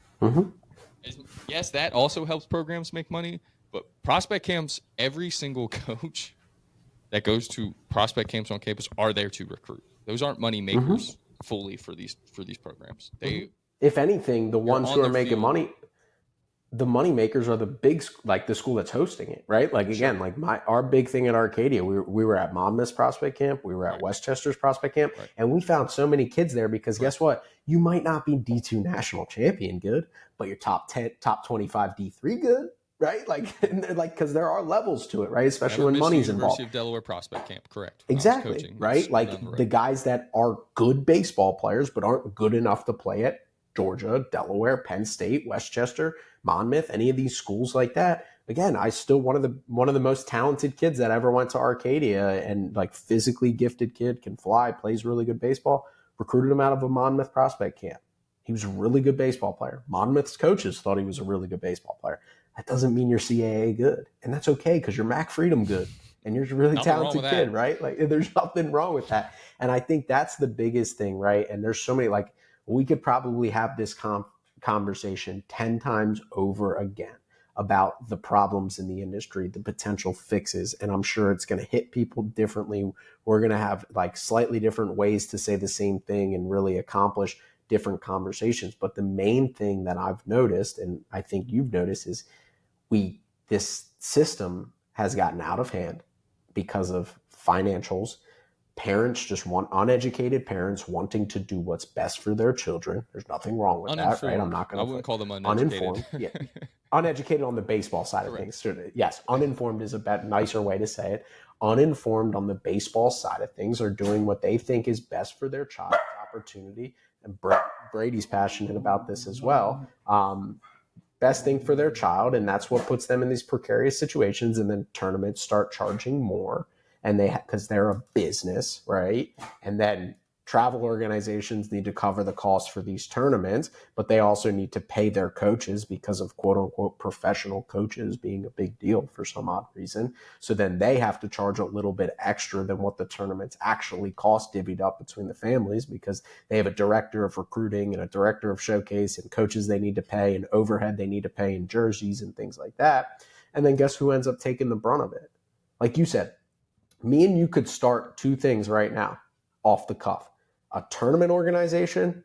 yes, that also helps programs make money, but prospect camps, every single coach that goes to prospect camps on campus are there to recruit. Those aren't money makers fully for these programs. They, if anything, the ones who are making money, the money makers are the big, like the school that's hosting it, right? Like again, like our big thing at Arcadia, we were at Monmouth's prospect camp, we were at Westchester's prospect camp, and we found so many kids there because guess what? You might not be D2 national champion good, but you're top 10, top 25 D3 good, right? Like, and they're like, because there are levels to it, right? Especially when money's involved. University of Delaware prospect camp, correct? Exactly, right? Like the guys that are good baseball players but aren't good enough to play at Georgia, Delaware, Penn State, Westchester, Monmouth, any of these schools like that. Again, I still one of the most talented kids that ever went to Arcadia, and like physically gifted kid, can fly, plays really good baseball. Recruited him out of a Monmouth prospect camp. He was a really good baseball player. Monmouth's coaches thought he was a really good baseball player. That doesn't mean you're CAA good, and that's okay because you're Mac Freedom good, and you're a really talented kid, right? Like there's nothing wrong with that, and I think that's the biggest thing, right? And there's so many, like we could probably have this conversation 10 times over again about the problems in the industry, the potential fixes, and I'm sure it's going to hit people differently. We're going to have like slightly different ways to say the same thing and really accomplish different conversations. But the main thing that I've noticed, and I think you've noticed, is this system has gotten out of hand because of financials. Parents just want uneducated parents wanting to do what's best for their children. There's nothing wrong with that, right? I'm not going to. I wouldn't call them uneducated. Uninformed, yeah, uneducated on the baseball side of things. Yes, uninformed is a nicer way to say it. Uninformed on the baseball side of things are doing what they think is best for their child's opportunity. And Brady's passionate about this as well. Best thing for their child, and that's what puts them in these precarious situations. And then tournaments start charging more. And because they're a business, right? And then travel organizations need to cover the cost for these tournaments, but they also need to pay their coaches because of quote unquote professional coaches being a big deal for some odd reason. So then they have to charge a little bit extra than what the tournaments actually cost, divvied up between the families, because they have a director of recruiting and a director of showcase and coaches they need to pay and overhead they need to pay in jerseys and things like that. And then guess who ends up taking the brunt of it? Like you said, me and you could start two things right now off the cuff: a tournament organization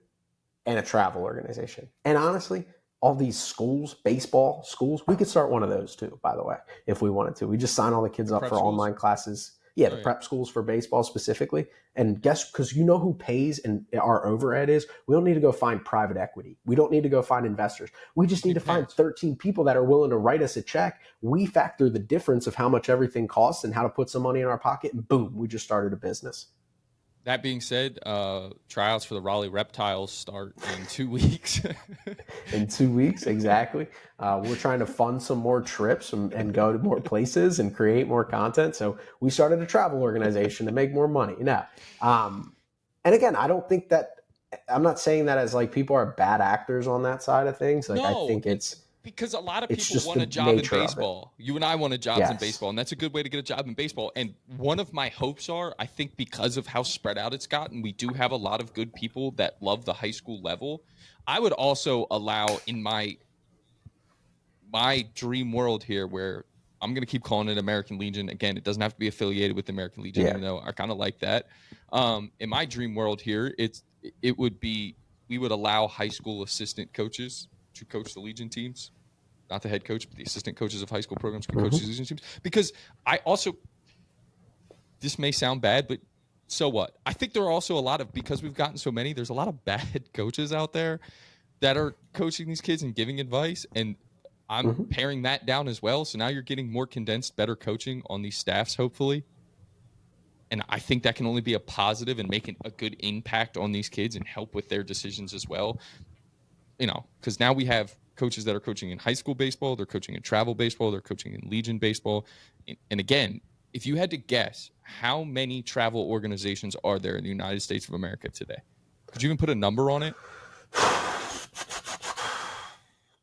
and a travel organization. And honestly, all these schools, baseball schools, we could start one of those too, by the way, if we wanted to. We just sign all the kids up for online classes. Yeah, the prep schools for baseball specifically. And guess, because you know who pays and our overhead is? We don't need to go find private equity. We don't need to go find investors. We just need to find 13 people that are willing to write us a check. We factor the difference of how much everything costs and how to put some money in our pocket, and boom, we just started a business. That being said, tryouts for the Raleigh Reptiles start in 2 weeks. In 2 weeks, exactly. We're trying to fund some more trips and go to more places and create more content. So we started a travel organization to make more money. Now, and again, I don't think that, I'm not saying that as like people are bad actors on that side of things. Like no, I think it's because a lot of people want a job in baseball. You and I wanted jobs in baseball, and that's a good way to get a job in baseball. And one of my hopes are, I think because of how spread out it's gotten, we do have a lot of good people that love the high school level. I would also allow in my dream world here, where I'm going to keep calling it American Legion. Again, it doesn't have to be affiliated with American Legion, even though I kind of like that. In my dream world here, it would be, we would allow high school assistant coaches to coach the Legion teams. Not the head coach, but the assistant coaches of high school programs can coach these Legion teams. Because I also, this may sound bad, but so what? I think there are also a lot of, because we've gotten so many, there's a lot of bad coaches out there that are coaching these kids and giving advice. And I'm paring that down as well. So now you're getting more condensed, better coaching on these staffs, hopefully. And I think that can only be a positive and make a good impact on these kids and help with their decisions as well. You know, because now we have coaches that are coaching in high school baseball, they're coaching in travel baseball, they're coaching in Legion baseball. And again, if you had to guess, how many travel organizations are there in the United States of America today? Could you even put a number on it?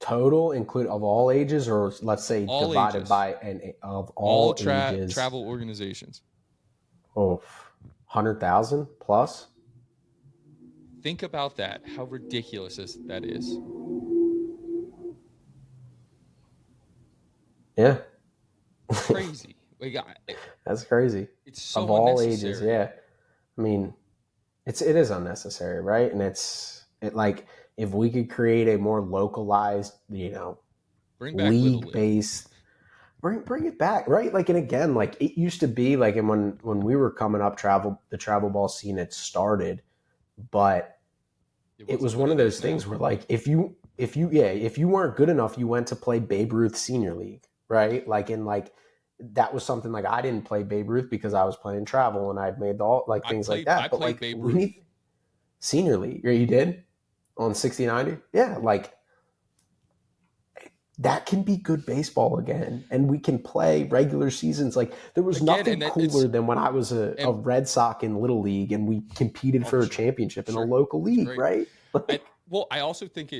total include of all ages, or let's say All divided ages. by of All all ages? travel organizations. Oh, 100,000 plus. Think about that. How ridiculous that is. Yeah, It's crazy. Like, that's crazy. it's Of so all ages, unnecessary. yeah. I mean, it is unnecessary, right? And like if we could create a more localized, Bring back Little league League. based, bring it back, right? Like, and again, like it used to be like, and when we were coming up, the travel ball scene had started, but It it wasn't was what one of it is those now. things where like if you weren't good enough, you went to play Babe Ruth Senior League, right? Like in like that was something like I didn't play Babe Ruth because I was playing travel and I'd made all like things like I that. But played like Babe we Ruth. need Senior League. Yeah, you did on 60/90. Yeah, like that can be good baseball again, and we can play regular seasons. Like there was Again, nothing and it's cooler than when I was a and Red Sox in Little League and we competed for for a sure. championship in a Sure. local It's league, great. right? Well, I also think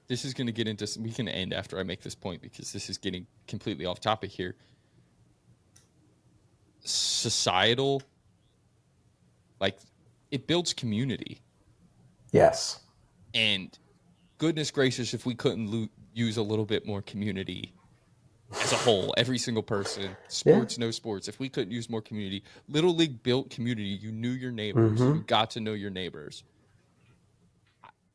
this is going to get into, we can end after I make this point because this is getting completely off topic here. Societal, like, it builds community. Yes. And goodness gracious, if we couldn't use a little bit more community as a whole, every single person, Yeah. sports, no sports, if we couldn't use more community. Little League built community. You knew your neighbors. Mm-hmm. You got to know your neighbors.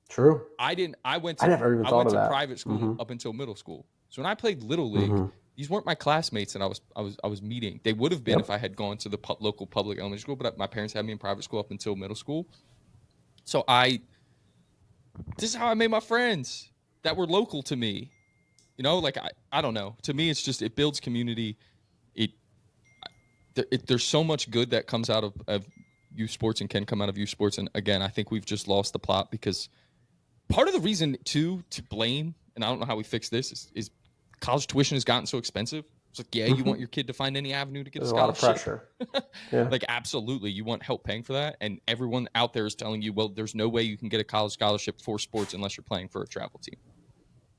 True. I went I never even thought of to that. private school Mm-hmm. up until middle school. So when I played Little League, Mm-hmm. these weren't my classmates that I was meeting. They would have been if Yep. I had gone to the local public elementary school, but my parents had me in private school up until middle school. So this is how I made my friends that were local to me. Like I don't know. To me, it's just, it builds community. There's so much good that comes out of youth sports and can come out of youth sports. And again, I think we've just lost the plot because part of the reason too to blame, and I don't know how we fix this, is college tuition has gotten so expensive. It's like, yeah, you Mm-hmm. want your kid to find any avenue to get a There's a lot of scholarship. pressure. Yeah. Like, absolutely, you want help paying for that, and everyone out there is telling you, well, there's no way you can get a college scholarship for sports unless you're playing for a travel team.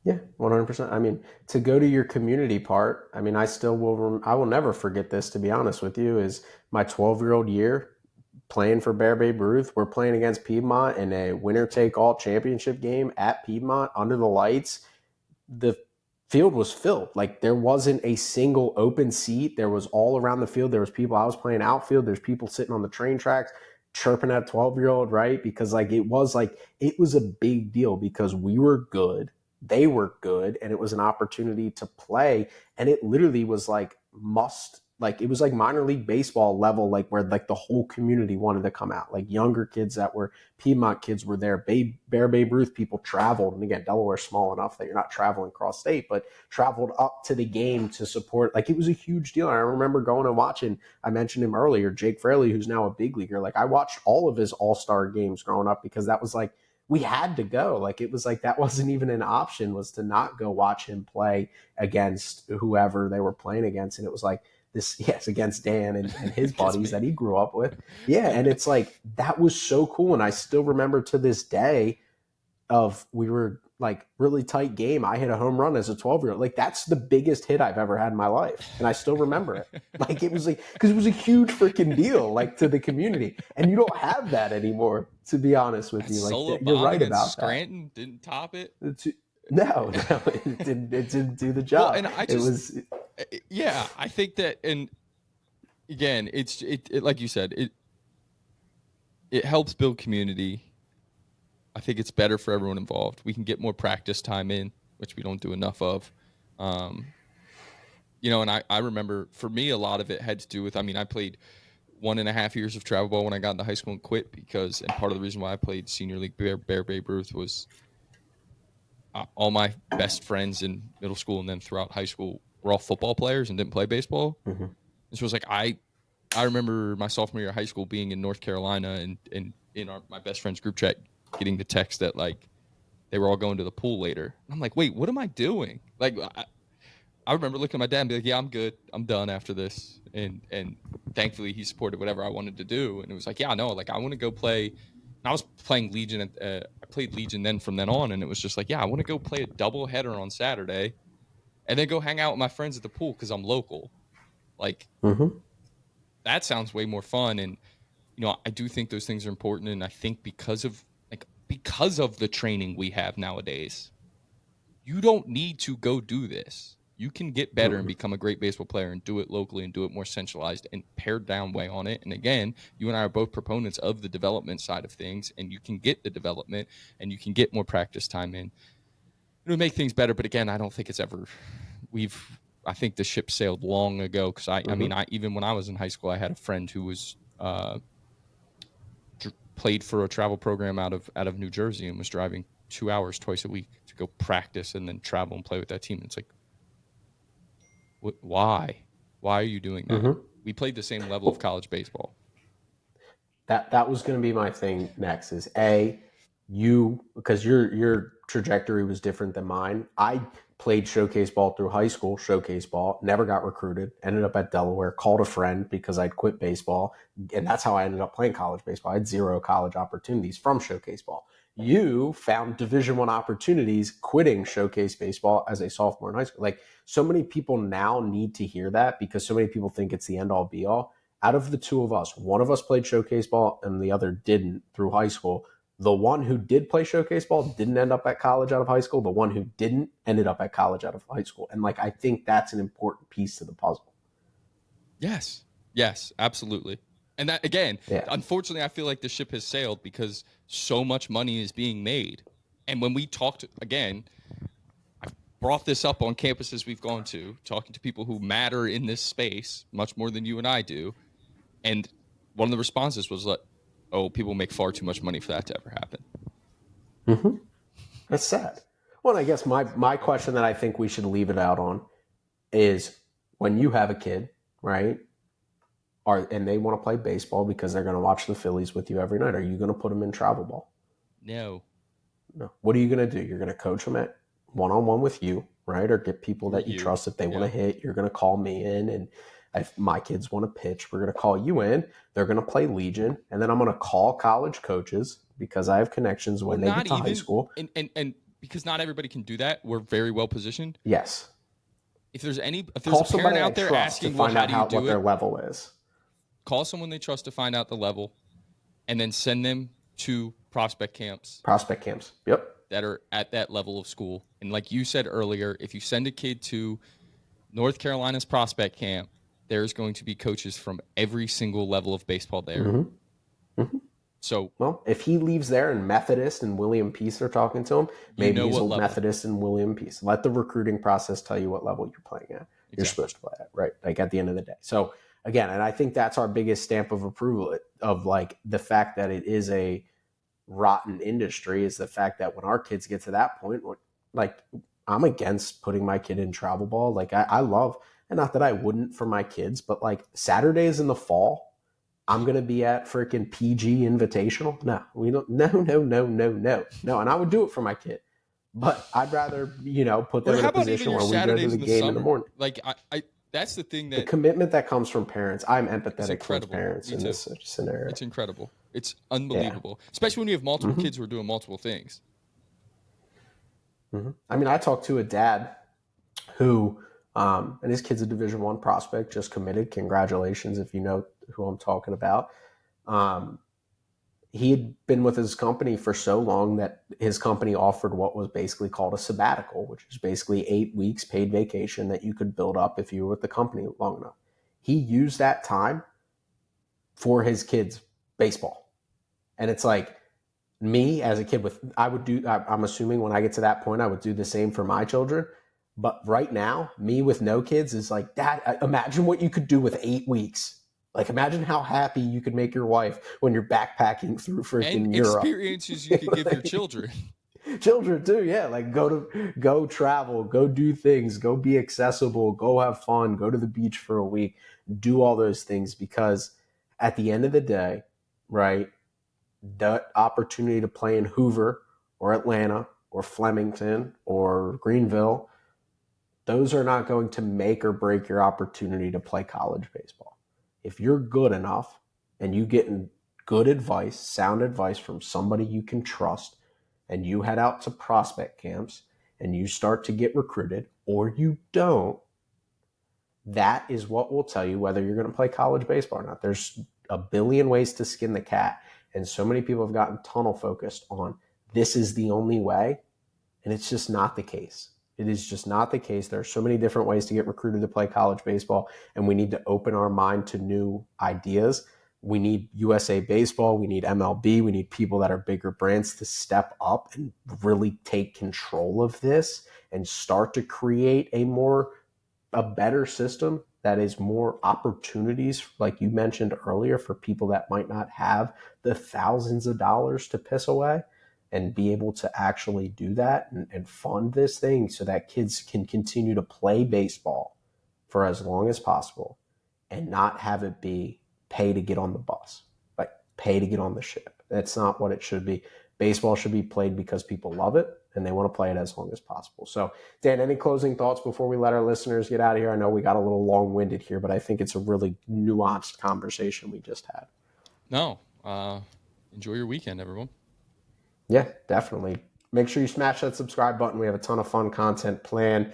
Yeah, 100%. I mean, to go to your community part, I mean, I will never forget this, to be honest with you, is my 12-year-old year playing for Bear Babe Ruth. We're playing against Piedmont in a winner take all championship game at Piedmont under the lights. The field was filled. Like there wasn't a single open seat. There was all around the field. There was people. I was playing outfield. There's people sitting on the train tracks chirping at 12-year-old, right? Because it was a big deal because we were good. They were good, and it was an opportunity to play. And it literally was like it was like minor league baseball level, like where like the whole community wanted to come out. Like younger kids that were Piedmont kids were there. Bear Babe Ruth people traveled, and again, Delaware's small enough that you're not traveling cross state, but traveled up to the game to support. Like it was a huge deal. And I remember going and watching. I mentioned him earlier, Jake Fraley, who's now a big leaguer. Like I watched all of his all-star games growing up because that was like we had to go. Like it was like that wasn't even an option, was to not go watch him play against whoever they were playing against. And it was like against Dan and his buddies that he grew up with. Yeah. And it's like that was so cool. And I still remember to this day we were like really tight game. I hit a home run as a 12-year-old. Like that's the biggest hit I've ever had in my life. And I still remember it. Like it was like, because it was a huge freaking deal, like to the community. And you don't have that anymore, to be honest with That you. Like solo you're bomb right against about Scranton didn't top it. No, it didn't do the job. Well, and I just, yeah, I think that, and again, it like you said, it helps build community. I think it's better for everyone involved. We can get more practice time in, which we don't do enough of. And I remember for me, a lot of it had to do with, I played 1.5 years of travel ball when I got into high school and quit and part of the reason why I played senior league Bear Babe Ruth was all my best friends in middle school and then throughout high school were all football players and didn't play baseball. Mm-hmm. And so it was like, I remember my sophomore year of high school being in North Carolina and in my best friend's group chat, getting the text that like they were all going to the pool later. And I'm like, wait, what am I doing? Like, I remember looking at my dad and be like, yeah, I'm good. I'm done after this. And thankfully he supported whatever I wanted to do. And it was like, yeah, no, like I want to go play I was playing Legion. I played Legion then from then on, and it was just like, yeah, I want to go play a double header on Saturday, and then go hang out with my friends at the pool because I'm local. Like Mm-hmm. that sounds way more fun. And I do think those things are important. And I think because of the training we have nowadays, you don't need to go do this. You can get better and Mm-hmm. become a great baseball player and do it locally and do it more centralized and pared down way on it. And again, you and I are both proponents of the development side of things, and you can get the development and you can get more practice time in. It'll make things better. But again, I don't think it's ever, I think the ship sailed long ago. Cause I Mm-hmm. mean, even when I was in high school, I had a friend who was, played for a travel program out of New Jersey and was driving 2 hours twice a week to go practice and then travel and play with that team. And it's like, why? Why are you doing that? Mm-hmm. We played the same level of Well, college baseball. that was going to be my thing next. Is because your trajectory was different than mine. I played showcase ball through high school, showcase ball, never got recruited, ended up at Delaware, called a friend because I'd quit baseball, and that's how I ended up playing college baseball. I had 0 college opportunities from showcase ball. You found Division I opportunities quitting showcase baseball as a sophomore in high school. Like, so many people now need to hear that because so many people think it's the end all be all. Out of the two of us, one of us played showcase ball and the other didn't through high school. The one who did play showcase ball didn't end up at college out of high school. The one who didn't ended up at college out of high school. And like, I think that's an important piece to the puzzle. Yes. Yes, absolutely. And that, again, Yeah. unfortunately, I feel like the ship has sailed because so much money is being made. And when we talked, again, I've brought this up on campuses we've gone to, talking to people who matter in this space much more than you and I do. And one of the responses was like, oh, people make far too much money for that to ever happen. Mm-hmm. That's sad. Well, I guess my question that I think we should leave it out on is when you have a kid, right? And they want to play baseball because they're going to watch the Phillies with you every night. Are you going to put them in travel ball? No. No. What are you going to do? You're going to coach them at one-on-one with you, right? Or get people Or that you you. trust if they want to Yeah. hit. You're going to call me in, and if my kids want to pitch, we're going to call you in. They're going to play Legion, and then I'm going to call college coaches because I have connections Or when they get not to high even, school. and because not everybody can do that, we're very well positioned. Yes. If there's Call a parent somebody I out there trust to asking, well, find how out do you what do their it? level is. Call someone they trust to find out the level, and then send them to prospect camps Prospect camps. Yep. that are at that level of school. And like you said earlier, if you send a kid to North Carolina's prospect camp, there's going to be coaches from every single level of baseball there. Mm-hmm. Mm-hmm. So, well, if he leaves there and Methodist and William Peace are talking to him, maybe he's a Methodist and William Peace. Let the recruiting process tell you what level you're playing at. Exactly. You're supposed to play at, right? Like at the end of the day. So again, and I think that's our biggest stamp of approval of like the fact that it is a rotten industry is the fact that when our kids get to that point, like I'm against putting my kid in travel ball. Like I love, and not that I wouldn't for my kids, but like Saturdays in the fall, I'm going to be at freaking PG Invitational. No, we don't. No. And I would do it for my kid, but I'd rather, put them in a position where we go to the game in the morning. Like I that's the thing that the commitment that comes from parents. I'm empathetic towards incredible. parents in this scenario. It's incredible. It's unbelievable, especially when you have multiple kids who are doing multiple things. Mm-hmm. I mean, I talked to a dad who, and his kid's a Division I prospect, just committed. Congratulations if you know who I'm talking about. He had been with his company for so long that his company offered what was basically called a sabbatical, which is basically 8 weeks paid vacation that you could build up if you were with the company long enough. He used that time for his kids' baseball. And it's like, me as a kid I'm assuming when I get to that point, I would do the same for my children. But right now, me with no kids is like, Dad, imagine what you could do with 8 weeks. Like, imagine how happy you could make your wife when you're backpacking through freaking Europe. Experiences you could give your children. Children too, yeah. Like go travel, go do things, go be accessible, go have fun, go to the beach for a week, do all those things, because at the end of the day, right, the opportunity to play in Hoover or Atlanta or Flemington or Greenville, those are not going to make or break your opportunity to play college baseball. If you're good enough and you get in good advice, sound advice from somebody you can trust, and you head out to prospect camps and you start to get recruited, or you don't, that is what will tell you whether you're going to play college baseball or not. There's a billion ways to skin the cat. And so many people have gotten tunnel focused on this is the only way. And it's just not the case. It is just not the case. There are so many different ways to get recruited to play college baseball, and we need to open our mind to new ideas. We need USA Baseball. We need MLB. We need people that are bigger brands to step up and really take control of this and start to create a better system that is more opportunities, like you mentioned earlier, for people that might not have the thousands of dollars to piss away, and be able to actually do that and fund this thing so that kids can continue to play baseball for as long as possible and not have it be pay to get on the bus, like pay to get on the ship. That's not what it should be. Baseball should be played because people love it and they want to play it as long as possible. So, Dan, any closing thoughts before we let our listeners get out of here? I know we got a little long-winded here, but I think it's a really nuanced conversation we just had. No. Enjoy your weekend, everyone. Yeah, definitely. Make sure you smash that subscribe button. We have a ton of fun content planning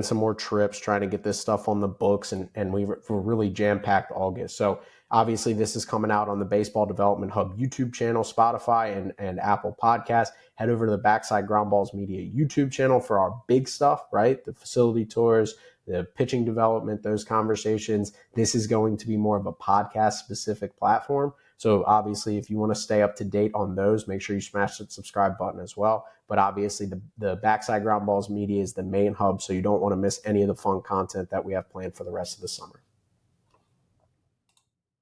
some more trips, trying to get this stuff on the books, and we're really jam-packed August. So obviously this is coming out on the Baseball Development Hub YouTube channel, Spotify, and Apple Podcasts. Head over to the Backside Ground Balls Media YouTube channel for our big stuff, right? The facility tours, the pitching development, those conversations. This is going to be more of a podcast-specific platform. So obviously, if you want to stay up to date on those, make sure you smash that subscribe button as well. But obviously, the Backside Ground Balls Media is the main hub, so you don't want to miss any of the fun content that we have planned for the rest of the summer.